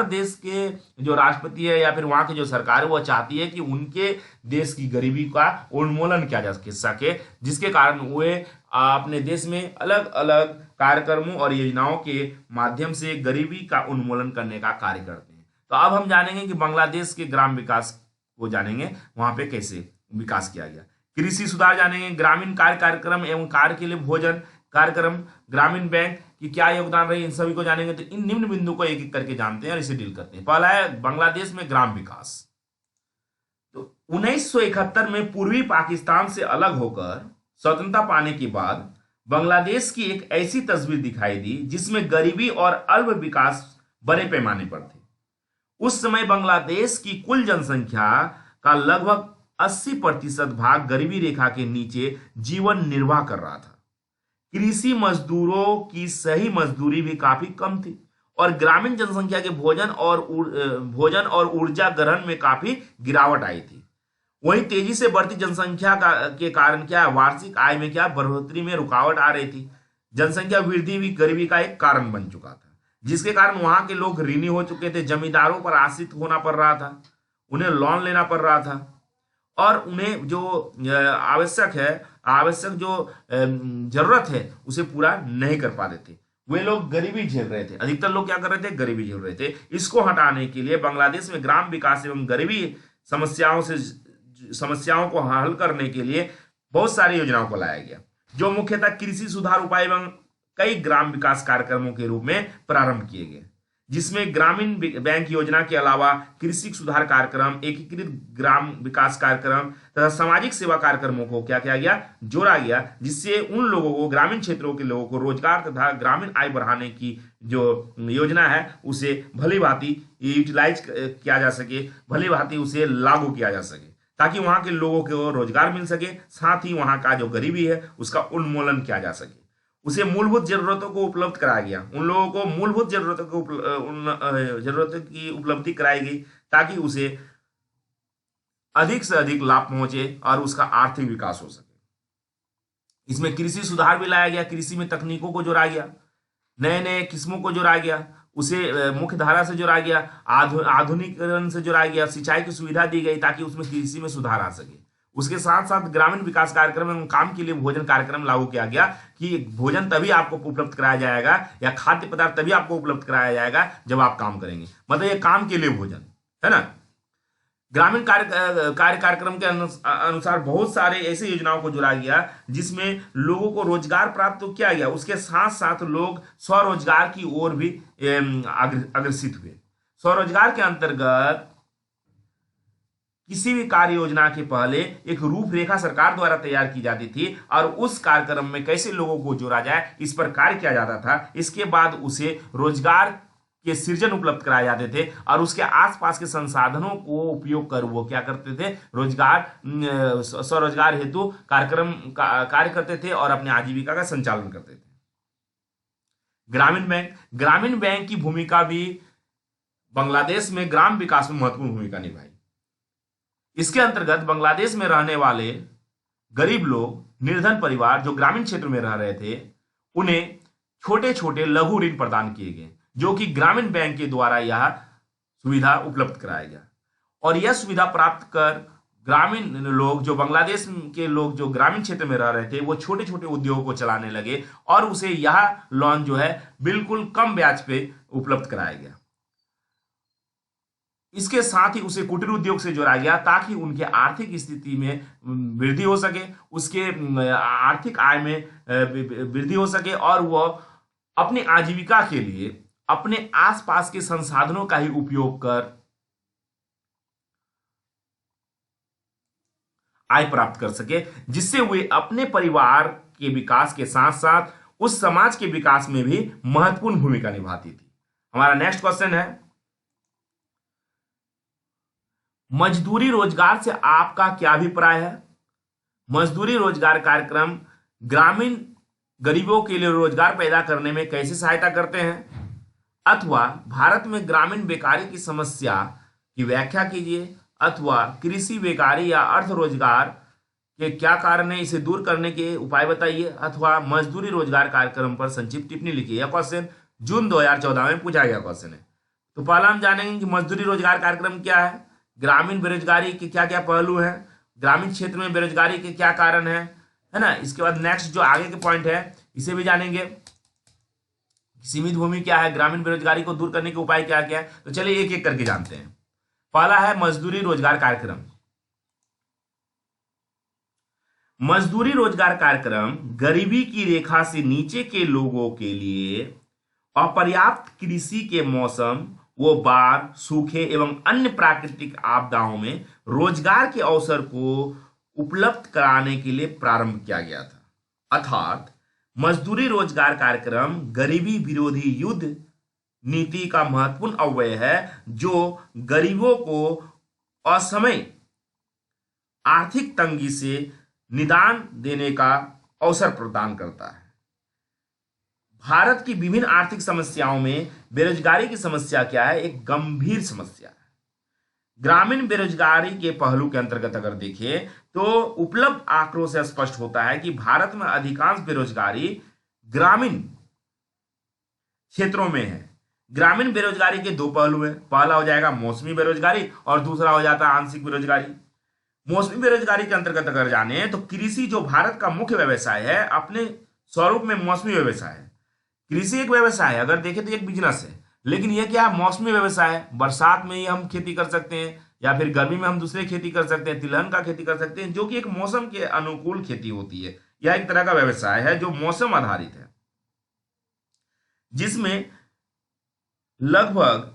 देश के जो राष्ट्रपति है या फिर वहां की जो सरकार है वो चाहती है कि उनके देश की गरीबी का उन्मूलन किया जा सके, जिसके कारण वे अपने देश में अलग अलग कार्यक्रमों और योजनाओं के माध्यम से गरीबी का उन्मूलन करने का कार्य करते हैं। तो अब हम जानेंगे कि बांग्लादेश के ग्राम विकास को जानेंगे, वहां पे कैसे विकास किया गया। कृषि सुधार जानेंगे, ग्रामीण कार्यक्रम एवं कार्य के लिए भोजन, कार्यक्रम, ग्रामीण बैंक की क्या योगदान रही, इन सभी को जानेंगे। तो इन निम्न बिंदु को एक एक करके जानते हैं और इसे डील करते हैं। पहला है बांग्लादेश में ग्राम विकास। तो 1971 में पूर्वी पाकिस्तान से अलग होकर स्वतंत्रता पाने के बाद बांग्लादेश की एक ऐसी तस्वीर दिखाई दी जिसमें गरीबी और अल्प विकास बड़े पैमाने पर थे। उस समय बांग्लादेश की कुल जनसंख्या का लगभग 80% भाग गरीबी रेखा के नीचे जीवन निर्वाह कर रहा था। कृषि मजदूरों की सही मजदूरी भी काफी कम थी और ग्रामीण जनसंख्या के भोजन और ऊर्जा ग्रहण में काफी गिरावट आई थी। वहीं तेजी से बढ़ती जनसंख्या के कारण क्या वार्षिक आय में क्या बढ़ोतरी में रुकावट आ रही थी। जनसंख्या वृद्धि भी गरीबी का एक कारण बन चुका था, जिसके कारण वहां के लोग ऋणी हो चुके थे, जमींदारों पर आश्रित होना पड़ रहा था, उन्हें लोन लेना पड़ रहा था और उन्हें जो आवश्यक जो जरूरत है उसे पूरा नहीं कर पा रहे थे। वे लोग गरीबी झेल रहे थे, अधिकतर लोग क्या कर रहे थे, गरीबी झेल रहे थे। इसको हटाने के लिए बांग्लादेश में ग्राम विकास एवं गरीबी समस्याओं को हल करने के लिए बहुत सारी योजनाओं को लाया गया, जो मुख्यतः कृषि सुधार उपाय एवं कई ग्राम विकास कार्यक्रमों के रूप में प्रारंभ किए गए, जिसमें ग्रामीण बैंक योजना के अलावा कृषि सुधार कार्यक्रम, एकीकृत ग्राम विकास कार्यक्रम तथा सामाजिक सेवा कार्यक्रमों को क्या किया गया, जोड़ा गया, जिससे उन लोगों को, ग्रामीण क्षेत्रों के लोगों को रोजगार तथा ग्रामीण आय बढ़ाने की जो योजना है उसे भली भांति यूटिलाइज किया जा सके, भली भांति उसे लागू किया जा सके, ताकि वहां के लोगों को रोजगार मिल सके, साथ ही वहां का जो गरीबी है उसका उन्मूलन किया जा सके। उसे मूलभूत जरूरतों को उपलब्ध कराया गया, उन लोगों को मूलभूत जरूरतों की उपलब्धि कराई गई ताकि उसे अधिक से अधिक लाभ पहुंचे और उसका आर्थिक विकास हो सके। इसमें कृषि सुधार भी लाया गया, कृषि में तकनीकों को जोड़ा गया, नए नए किस्मों को जोड़ा गया, उसे मुख्य धारा से जोड़ा गया, आधुनिकीकरण से जोड़ा गया, सिंचाई की सुविधा दी गई ताकि उसमें कृषि में सुधार आ सके। उसके साथ साथ ग्रामीण विकास कार्यक्रम एवं काम के लिए भोजन कार्यक्रम लागू किया गया कि भोजन तभी आपको उपलब्ध कराया जाएगा या खाद्य पदार्थ तभी आपको उपलब्ध कराया जाएगा जब आप काम करेंगे, मतलब ये काम के लिए भोजन है ना। ग्रामीण कार्यक्रम के अनुसार बहुत सारे ऐसी योजनाओं को जोड़ा गया जिसमें लोगों को रोजगार प्राप्त तो किया गया, उसके साथ साथ लोग स्वरोजगार की ओर भी अग्रसित हुए। स्वरोजगार के अंतर्गत किसी भी कार्य योजना के पहले एक रूपरेखा सरकार द्वारा तैयार की जाती थी और उस कार्यक्रम में कैसे लोगों को जोड़ा जाए इस पर कार्य किया जाता था। इसके बाद उसे रोजगार के सृजन उपलब्ध कराए जाते थे और उसके आसपास के संसाधनों को उपयोग कर वो क्या करते थे, स्वरोजगार हेतु कार्य करते थे और अपने आजीविका का संचालन करते थे। ग्रामीण बैंक की भूमिका भी बांग्लादेश में ग्राम विकास में महत्वपूर्ण भूमिका निभाई। इसके अंतर्गत बांग्लादेश में रहने वाले गरीब लोग, निर्धन परिवार जो ग्रामीण क्षेत्र में रह रहे थे, उन्हें छोटे छोटे लघु ऋण प्रदान किए गए, जो कि ग्रामीण बैंक के द्वारा यह सुविधा उपलब्ध कराया गया। और यह सुविधा प्राप्त कर ग्रामीण लोग, जो बांग्लादेश के लोग जो ग्रामीण क्षेत्र में रह रहे थे, वो छोटे छोटे उद्योगों को चलाने लगे और उसे यह लोन जो है बिल्कुल कम ब्याज पे उपलब्ध कराया गया। इसके साथ ही उसे कुटीर उद्योग से जोड़ा गया ताकि उनके आर्थिक स्थिति में वृद्धि हो सके, उसके आर्थिक आय में वृद्धि हो सके और वह अपनी आजीविका के लिए अपने आसपास के संसाधनों का ही उपयोग कर आय प्राप्त कर सके, जिससे वे अपने परिवार के विकास के साथ साथ उस समाज के विकास में भी महत्वपूर्ण भूमिका निभाती थी। हमारा नेक्स्ट क्वेश्चन है, मजदूरी रोजगार से आपका क्या अभिप्राय है? मजदूरी रोजगार कार्यक्रम ग्रामीण गरीबों के लिए रोजगार पैदा करने में कैसे सहायता करते हैं? अथवा भारत में ग्रामीण बेकारी की समस्या की व्याख्या कीजिए, अथवा कृषि बेकारी या अर्थ रोजगार के क्या कारण है, इसे दूर करने के उपाय बताइए, अथवा मजदूरी रोजगार कार्यक्रम पर संक्षिप्त टिप्पणी लिखिए। यह क्वेश्चन जून 2014 में पूछा गया क्वेश्चन है। तो पहला हम जानेंगे कि मजदूरी रोजगार कार्यक्रम क्या है, ग्रामीण बेरोजगारी के क्या क्या पहलू हैं, ग्रामीण क्षेत्र में बेरोजगारी के क्या कारण है ना। इसके बाद नेक्स्ट जो आगे के पॉइंट है इसे भी जानेंगे, सीमित भूमि क्या है, ग्रामीण बेरोजगारी को दूर करने के उपाय क्या क्या है। तो चलिए एक एक करके जानते हैं। पहला है मजदूरी रोजगार कार्यक्रम। मजदूरी रोजगार कार्यक्रम गरीबी की रेखा से नीचे के लोगों के लिए अपर्याप्त कृषि के मौसम वो बाढ़, सूखे एवं अन्य प्राकृतिक आपदाओं में रोजगार के अवसर को उपलब्ध कराने के लिए प्रारंभ किया गया था। अर्थात मजदूरी रोजगार कार्यक्रम गरीबी विरोधी युद्ध नीति का महत्वपूर्ण अवयव है, जो गरीबों को असमय आर्थिक तंगी से निदान देने का अवसर प्रदान करता है। भारत की विभिन्न आर्थिक समस्याओं में बेरोजगारी की समस्या क्या है? एक गंभीर समस्या है। ग्रामीण बेरोजगारी के पहलू के अंतर्गत अगर देखें तो उपलब्ध आंकड़ों से स्पष्ट होता है कि भारत में अधिकांश बेरोजगारी ग्रामीण क्षेत्रों में है। ग्रामीण बेरोजगारी के दो पहलू हैं। पहला हो जाएगा मौसमी बेरोजगारी और दूसरा हो जाता है आंशिक बेरोजगारी। मौसमी बेरोजगारी के अंतर्गत अगर जाने तो कृषि जो भारत का मुख्य व्यवसाय है, अपने स्वरूप में मौसमी व्यवसाय है। कृषि एक व्यवसाय है, अगर देखें तो एक बिजनेस है, लेकिन यह क्या है? मौसमी व्यवसाय है। बरसात में ही हम खेती कर सकते हैं या फिर गर्मी में हम दूसरे खेती कर सकते हैं, तिलहन का खेती कर सकते हैं, जो कि एक मौसम के अनुकूल खेती होती है। यह एक तरह का व्यवसाय है जो मौसम आधारित है, जिसमें लगभग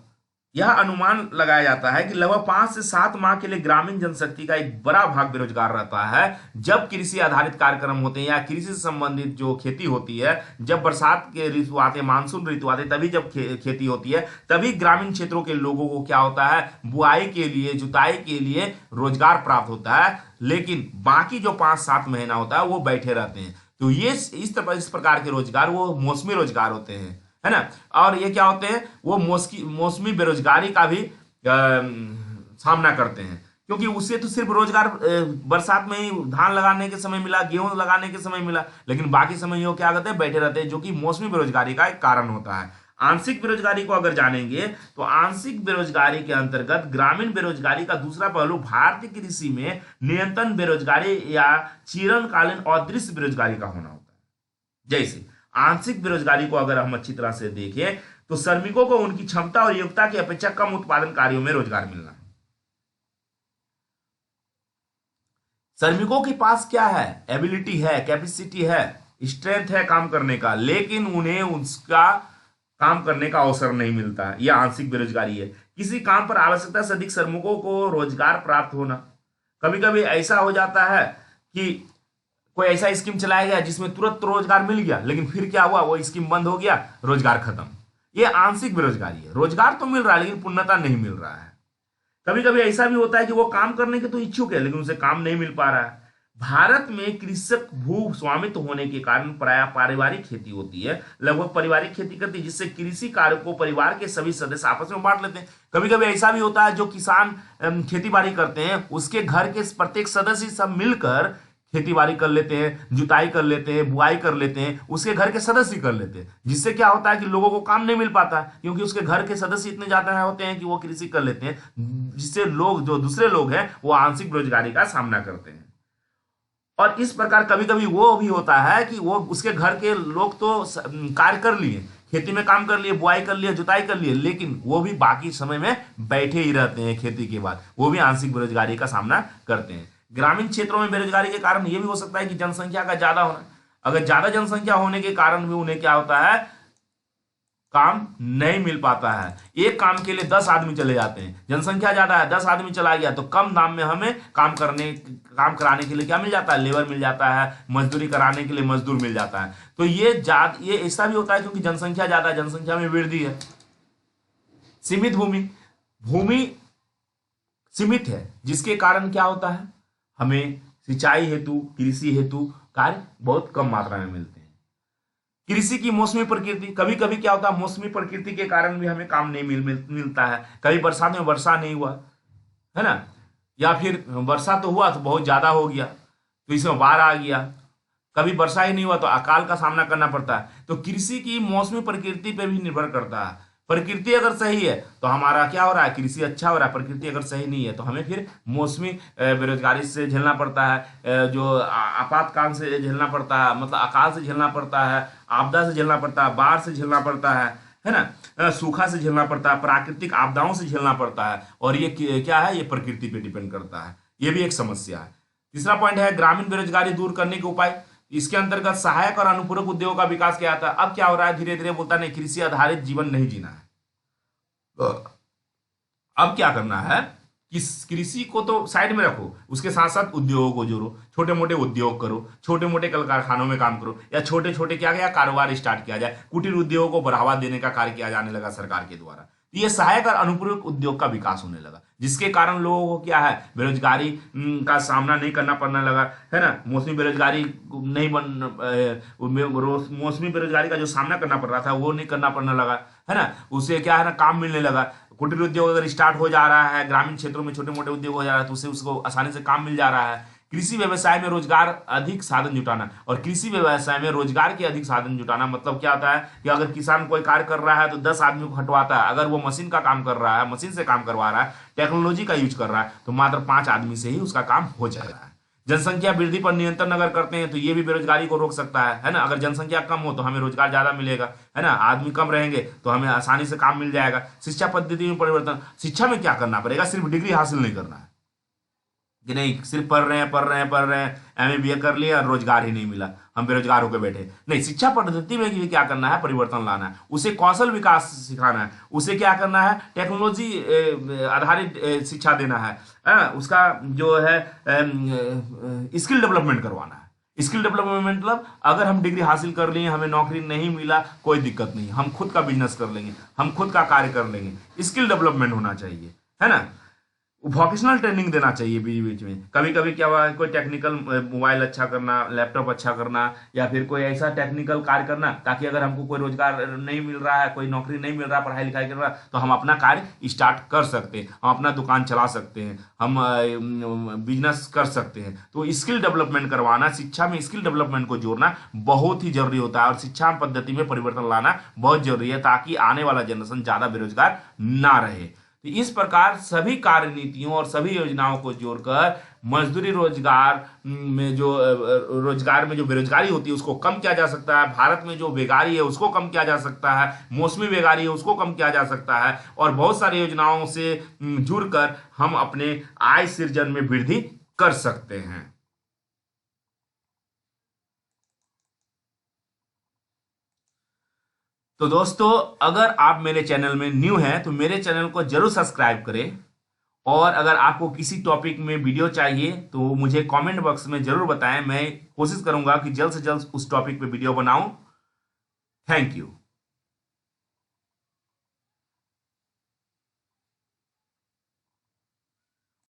यह अनुमान लगाया जाता है कि लगभग 5 से 7 माह के लिए ग्रामीण जनशक्ति का एक बड़ा भाग बेरोजगार रहता है। जब कृषि आधारित कार्यक्रम होते हैं या कृषि से संबंधित जो खेती होती है, जब बरसात के ऋतु आते, मानसून ऋतु आते, तभी जब खेती होती है, तभी ग्रामीण क्षेत्रों के लोगों को क्या होता है? बुआई के लिए, जुताई के लिए रोजगार प्राप्त होता है। लेकिन बाकी जो 5-7 महीना होता है वो बैठे रहते हैं। तो ये इस प्रकार के रोजगार वो मौसमी रोजगार होते हैं, है ना। और ये क्या होते हैं? वो मौसमी बेरोजगारी का भी सामना करते हैं, क्योंकि उससे तो सिर्फ रोजगार बरसात में ही धान लगाने के समय मिला, गेहूं लगाने के समय मिला, लेकिन बाकी समय वो क्या करते हैं? बैठे रहते हैं, जो कि मौसमी बेरोजगारी का एक कारण होता है। आंशिक बेरोजगारी को अगर जानेंगे तो आंशिक बेरोजगारी के अंतर्गत ग्रामीण बेरोजगारी का दूसरा पहलू भारतीय कृषि में निरंतर बेरोजगारी या चिरकालीन अदृश्य बेरोजगारी का होना होता है। जैसे आंशिक बेरोजगारी को अगर हम अच्छी तरह से देखें तो श्रमिकों को उनकी क्षमता और योग्यता की अपेक्षा कम उत्पादन कार्यों में रोजगार मिलना। श्रमिकों के पास क्या है? एबिलिटी है, कैपेसिटी है, स्ट्रेंथ है काम करने का, लेकिन उन्हें उसका काम करने का अवसर नहीं मिलता। यह आंशिक बेरोजगारी है। किसी काम पर आवश्यकता से अधिक श्रमिकों को रोजगार प्राप्त होना। कभी कभी ऐसा हो जाता है कि कोई ऐसा स्कीम चलाया गया जिसमें तुरंत रोजगार मिल गया, लेकिन फिर क्या हुआ? वो स्कीम बंद हो गया, रोजगार खत्म। ये आंशिक बेरोजगारी है। रोजगार तो मिल रहा है लेकिन पूर्णता नहीं मिल रहा है। कभी कभी ऐसा भी होता है कि वो काम करने के तो इच्छुक है, लेकिन उसे काम नहीं मिल पा रहा है। भारत में कृषक भू स्वामित्व होने के कारण प्राय पारिवारिक खेती होती है, लगभग पारिवारिक खेती करती है, जिससे कृषि कार्य को परिवार के सभी सदस्य आपस में बांट लेते हैं। कभी कभी ऐसा भी होता है जो किसान खेती बाड़ी करते हैं, उसके घर के प्रत्येक सदस्य सब मिलकर खेती बाड़ी कर लेते हैं, जुताई कर लेते हैं, बुआई कर लेते हैं, उसके घर के सदस्य कर लेते हैं, जिससे क्या होता है कि लोगों को काम नहीं मिल पाता, क्योंकि उसके घर के सदस्य इतने ज्यादा होते हैं कि वो कृषि कर लेते हैं, जिससे लोग, जो दूसरे लोग हैं, वो आंशिक बेरोजगारी का सामना करते हैं। और इस प्रकार कभी कभी वो भी होता है कि वो उसके घर के लोग तो कार्य कर लिए, खेती में काम कर लिए, बुआई कर लिए, जुताई कर लिए, लेकिन वो भी बाकी समय में बैठे ही रहते हैं खेती के बाद, वो भी आंशिक बेरोजगारी का सामना करते हैं। ग्रामीण क्षेत्रों में बेरोजगारी के कारण यह भी हो सकता है कि जनसंख्या का ज्यादा होना। अगर ज्यादा जनसंख्या होने के कारण भी उन्हें क्या होता है? काम नहीं मिल पाता है। एक काम के लिए 10 आदमी चले जाते हैं, जनसंख्या ज्यादा है, 10 आदमी चला गया तो कम दाम में हमें काम कराने के लिए क्या मिल जाता है? लेबर मिल जाता है, मजदूरी कराने के लिए मजदूर मिल जाता है। तो ये ऐसा भी होता है क्योंकि जनसंख्या ज्यादा है, जनसंख्या में वृद्धि है। सीमित भूमि सीमित है, जिसके कारण क्या होता है? हमें सिंचाई हेतु, कृषि हेतु कार्य बहुत कम मात्रा में मिलते हैं। कृषि की मौसमी प्रकृति, कभी कभी क्या होता है? मौसमी प्रकृति के कारण भी हमें काम नहीं मिलता है। कभी बरसात में वर्षा नहीं हुआ, है ना, या फिर वर्षा तो हुआ तो बहुत ज्यादा हो गया तो इसमें बाढ़ आ गया। कभी वर्षा ही नहीं हुआ तो अकाल का सामना करना पड़ता है। तो कृषि की मौसमी प्रकृति पर भी निर्भर करता है। प्रकृति अगर सही है तो हमारा क्या हो रहा है? कृषि अच्छा हो रहा है। प्रकृति अगर सही नहीं है तो हमें फिर मौसमी बेरोजगारी से झेलना पड़ता है, जो आपातकाल से झेलना पड़ता है, मतलब अकाल से झेलना पड़ता है, आपदा से झेलना पड़ता है, बाढ़ से झेलना पड़ता है ना, सूखा से झेलना पड़ता है, प्राकृतिक आपदाओं से झेलना पड़ता है। और ये क्या है? ये प्रकृति पे डिपेंड करता है। ये भी एक समस्या है। तीसरा पॉइंट है ग्रामीण बेरोजगारी दूर करने के उपाय। इसके अंतर्गत सहायक और अनुपूरक उद्योगों का विकास किया जाता है। अब क्या हो रहा है, धीरे धीरे बोलता नहीं, कृषि आधारित जीवन नहीं जीना है। अब क्या करना है कि कृषि को तो साइड में रखो, उसके साथ साथ उद्योगों को जोड़ो, छोटे मोटे उद्योग करो, छोटे मोटे कल कारखानों में काम करो, या छोटे छोटे क्या क्या कारोबार स्टार्ट किया जाए, कुटीर उद्योगों को बढ़ावा देने का कार्य किया जाने लगा सरकार के द्वारा। तो ये सहायक और अनुपूरक उद्योग का विकास होने लगा, जिसके कारण लोगों को क्या है, बेरोजगारी का सामना नहीं करना पड़ने लगा, है ना। मौसमी बेरोजगारी नहीं मौसमी बेरोजगारी का जो सामना करना पड़ रहा था वो नहीं करना पड़ने लगा, है ना। उसे क्या है ना, काम मिलने लगा। कुटीर उद्योग अगर स्टार्ट हो जा रहा है, ग्रामीण क्षेत्रों में छोटे मोटे उद्योग हो जा रहा है, तो उसे उसको आसानी से काम मिल जा रहा है। कृषि व्यवसाय में रोजगार अधिक साधन जुटाना, और कृषि व्यवसाय में रोजगार के अधिक साधन जुटाना मतलब क्या होता है कि अगर किसान कोई कार्य कर रहा है तो 10 आदमी को हटवाता है, अगर वो मशीन का काम कर रहा है, मशीन से काम करवा रहा है, टेक्नोलॉजी का यूज कर रहा है, तो मात्र 5 आदमी से ही उसका काम हो जाएगा। जनसंख्या वृद्धि पर नियंत्रण अगर करते हैं तो ये भी बेरोजगारी को रोक सकता है ना। अगर जनसंख्या कम हो तो हमें रोजगार ज्यादा मिलेगा, है ना। आदमी कम रहेंगे तो हमें आसानी से काम मिल जाएगा। शिक्षा पद्धति में परिवर्तन, शिक्षा में क्या करना पड़ेगा, सिर्फ डिग्री हासिल नहीं करना है कि नहीं सिर्फ पढ़ रहे हैं, एमए बीए कर लिया और रोजगार ही नहीं मिला, हम बेरोजगार होकर बैठे। नहीं, शिक्षा पद्धति में भी क्या करना है, परिवर्तन लाना है, उसे कौशल विकास सिखाना है, उसे क्या करना है, टेक्नोलॉजी आधारित शिक्षा देना है, उसका जो है स्किल डेवलपमेंट करवाना है। स्किल डेवलपमेंट मतलब अगर हम डिग्री हासिल कर लिए, हमें नौकरी नहीं मिला, कोई दिक्कत नहीं, हम खुद का बिजनेस कर लेंगे, हम खुद का कार्य कर लेंगे। स्किल डेवलपमेंट होना चाहिए, है ना। वोकेशनल ट्रेनिंग देना चाहिए बीच बीच में। कभी कभी क्या हुआ, कोई टेक्निकल मोबाइल अच्छा करना, लैपटॉप अच्छा करना, या फिर कोई ऐसा टेक्निकल कार्य करना ताकि अगर हमको कोई रोजगार नहीं मिल रहा है, कोई नौकरी नहीं मिल रहा, पढ़ाई लिखाई कर रहा है, तो हम अपना कार्य स्टार्ट कर सकते हैं, हम अपना दुकान चला सकते हैं, हम बिजनेस कर सकते हैं। तो स्किल डेवलपमेंट करवाना, शिक्षा में स्किल डेवलपमेंट को जोड़ना बहुत ही जरूरी होता है, और शिक्षा पद्धति में परिवर्तन लाना बहुत जरूरी है, ताकि आने वाला जनरेशन ज्यादा बेरोजगार ना रहे। तो इस प्रकार सभी कार्य नीतियों और सभी योजनाओं को जोड़कर मजदूरी रोजगार में जो बेरोजगारी होती है उसको कम किया जा सकता है। भारत में जो बेकारी है उसको कम किया जा सकता है, मौसमी बेकारी है उसको कम किया जा सकता है, और बहुत सारी योजनाओं से जुड़कर हम अपने आय सृजन में वृद्धि कर सकते हैं। तो दोस्तों, अगर आप मेरे चैनल में न्यू हैं तो मेरे चैनल को जरूर सब्सक्राइब करें, और अगर आपको किसी टॉपिक में वीडियो चाहिए तो मुझे कमेंट बॉक्स में जरूर बताएं। मैं कोशिश करूंगा कि जल्द से जल्द उस टॉपिक पे वीडियो बनाऊं। Thank you.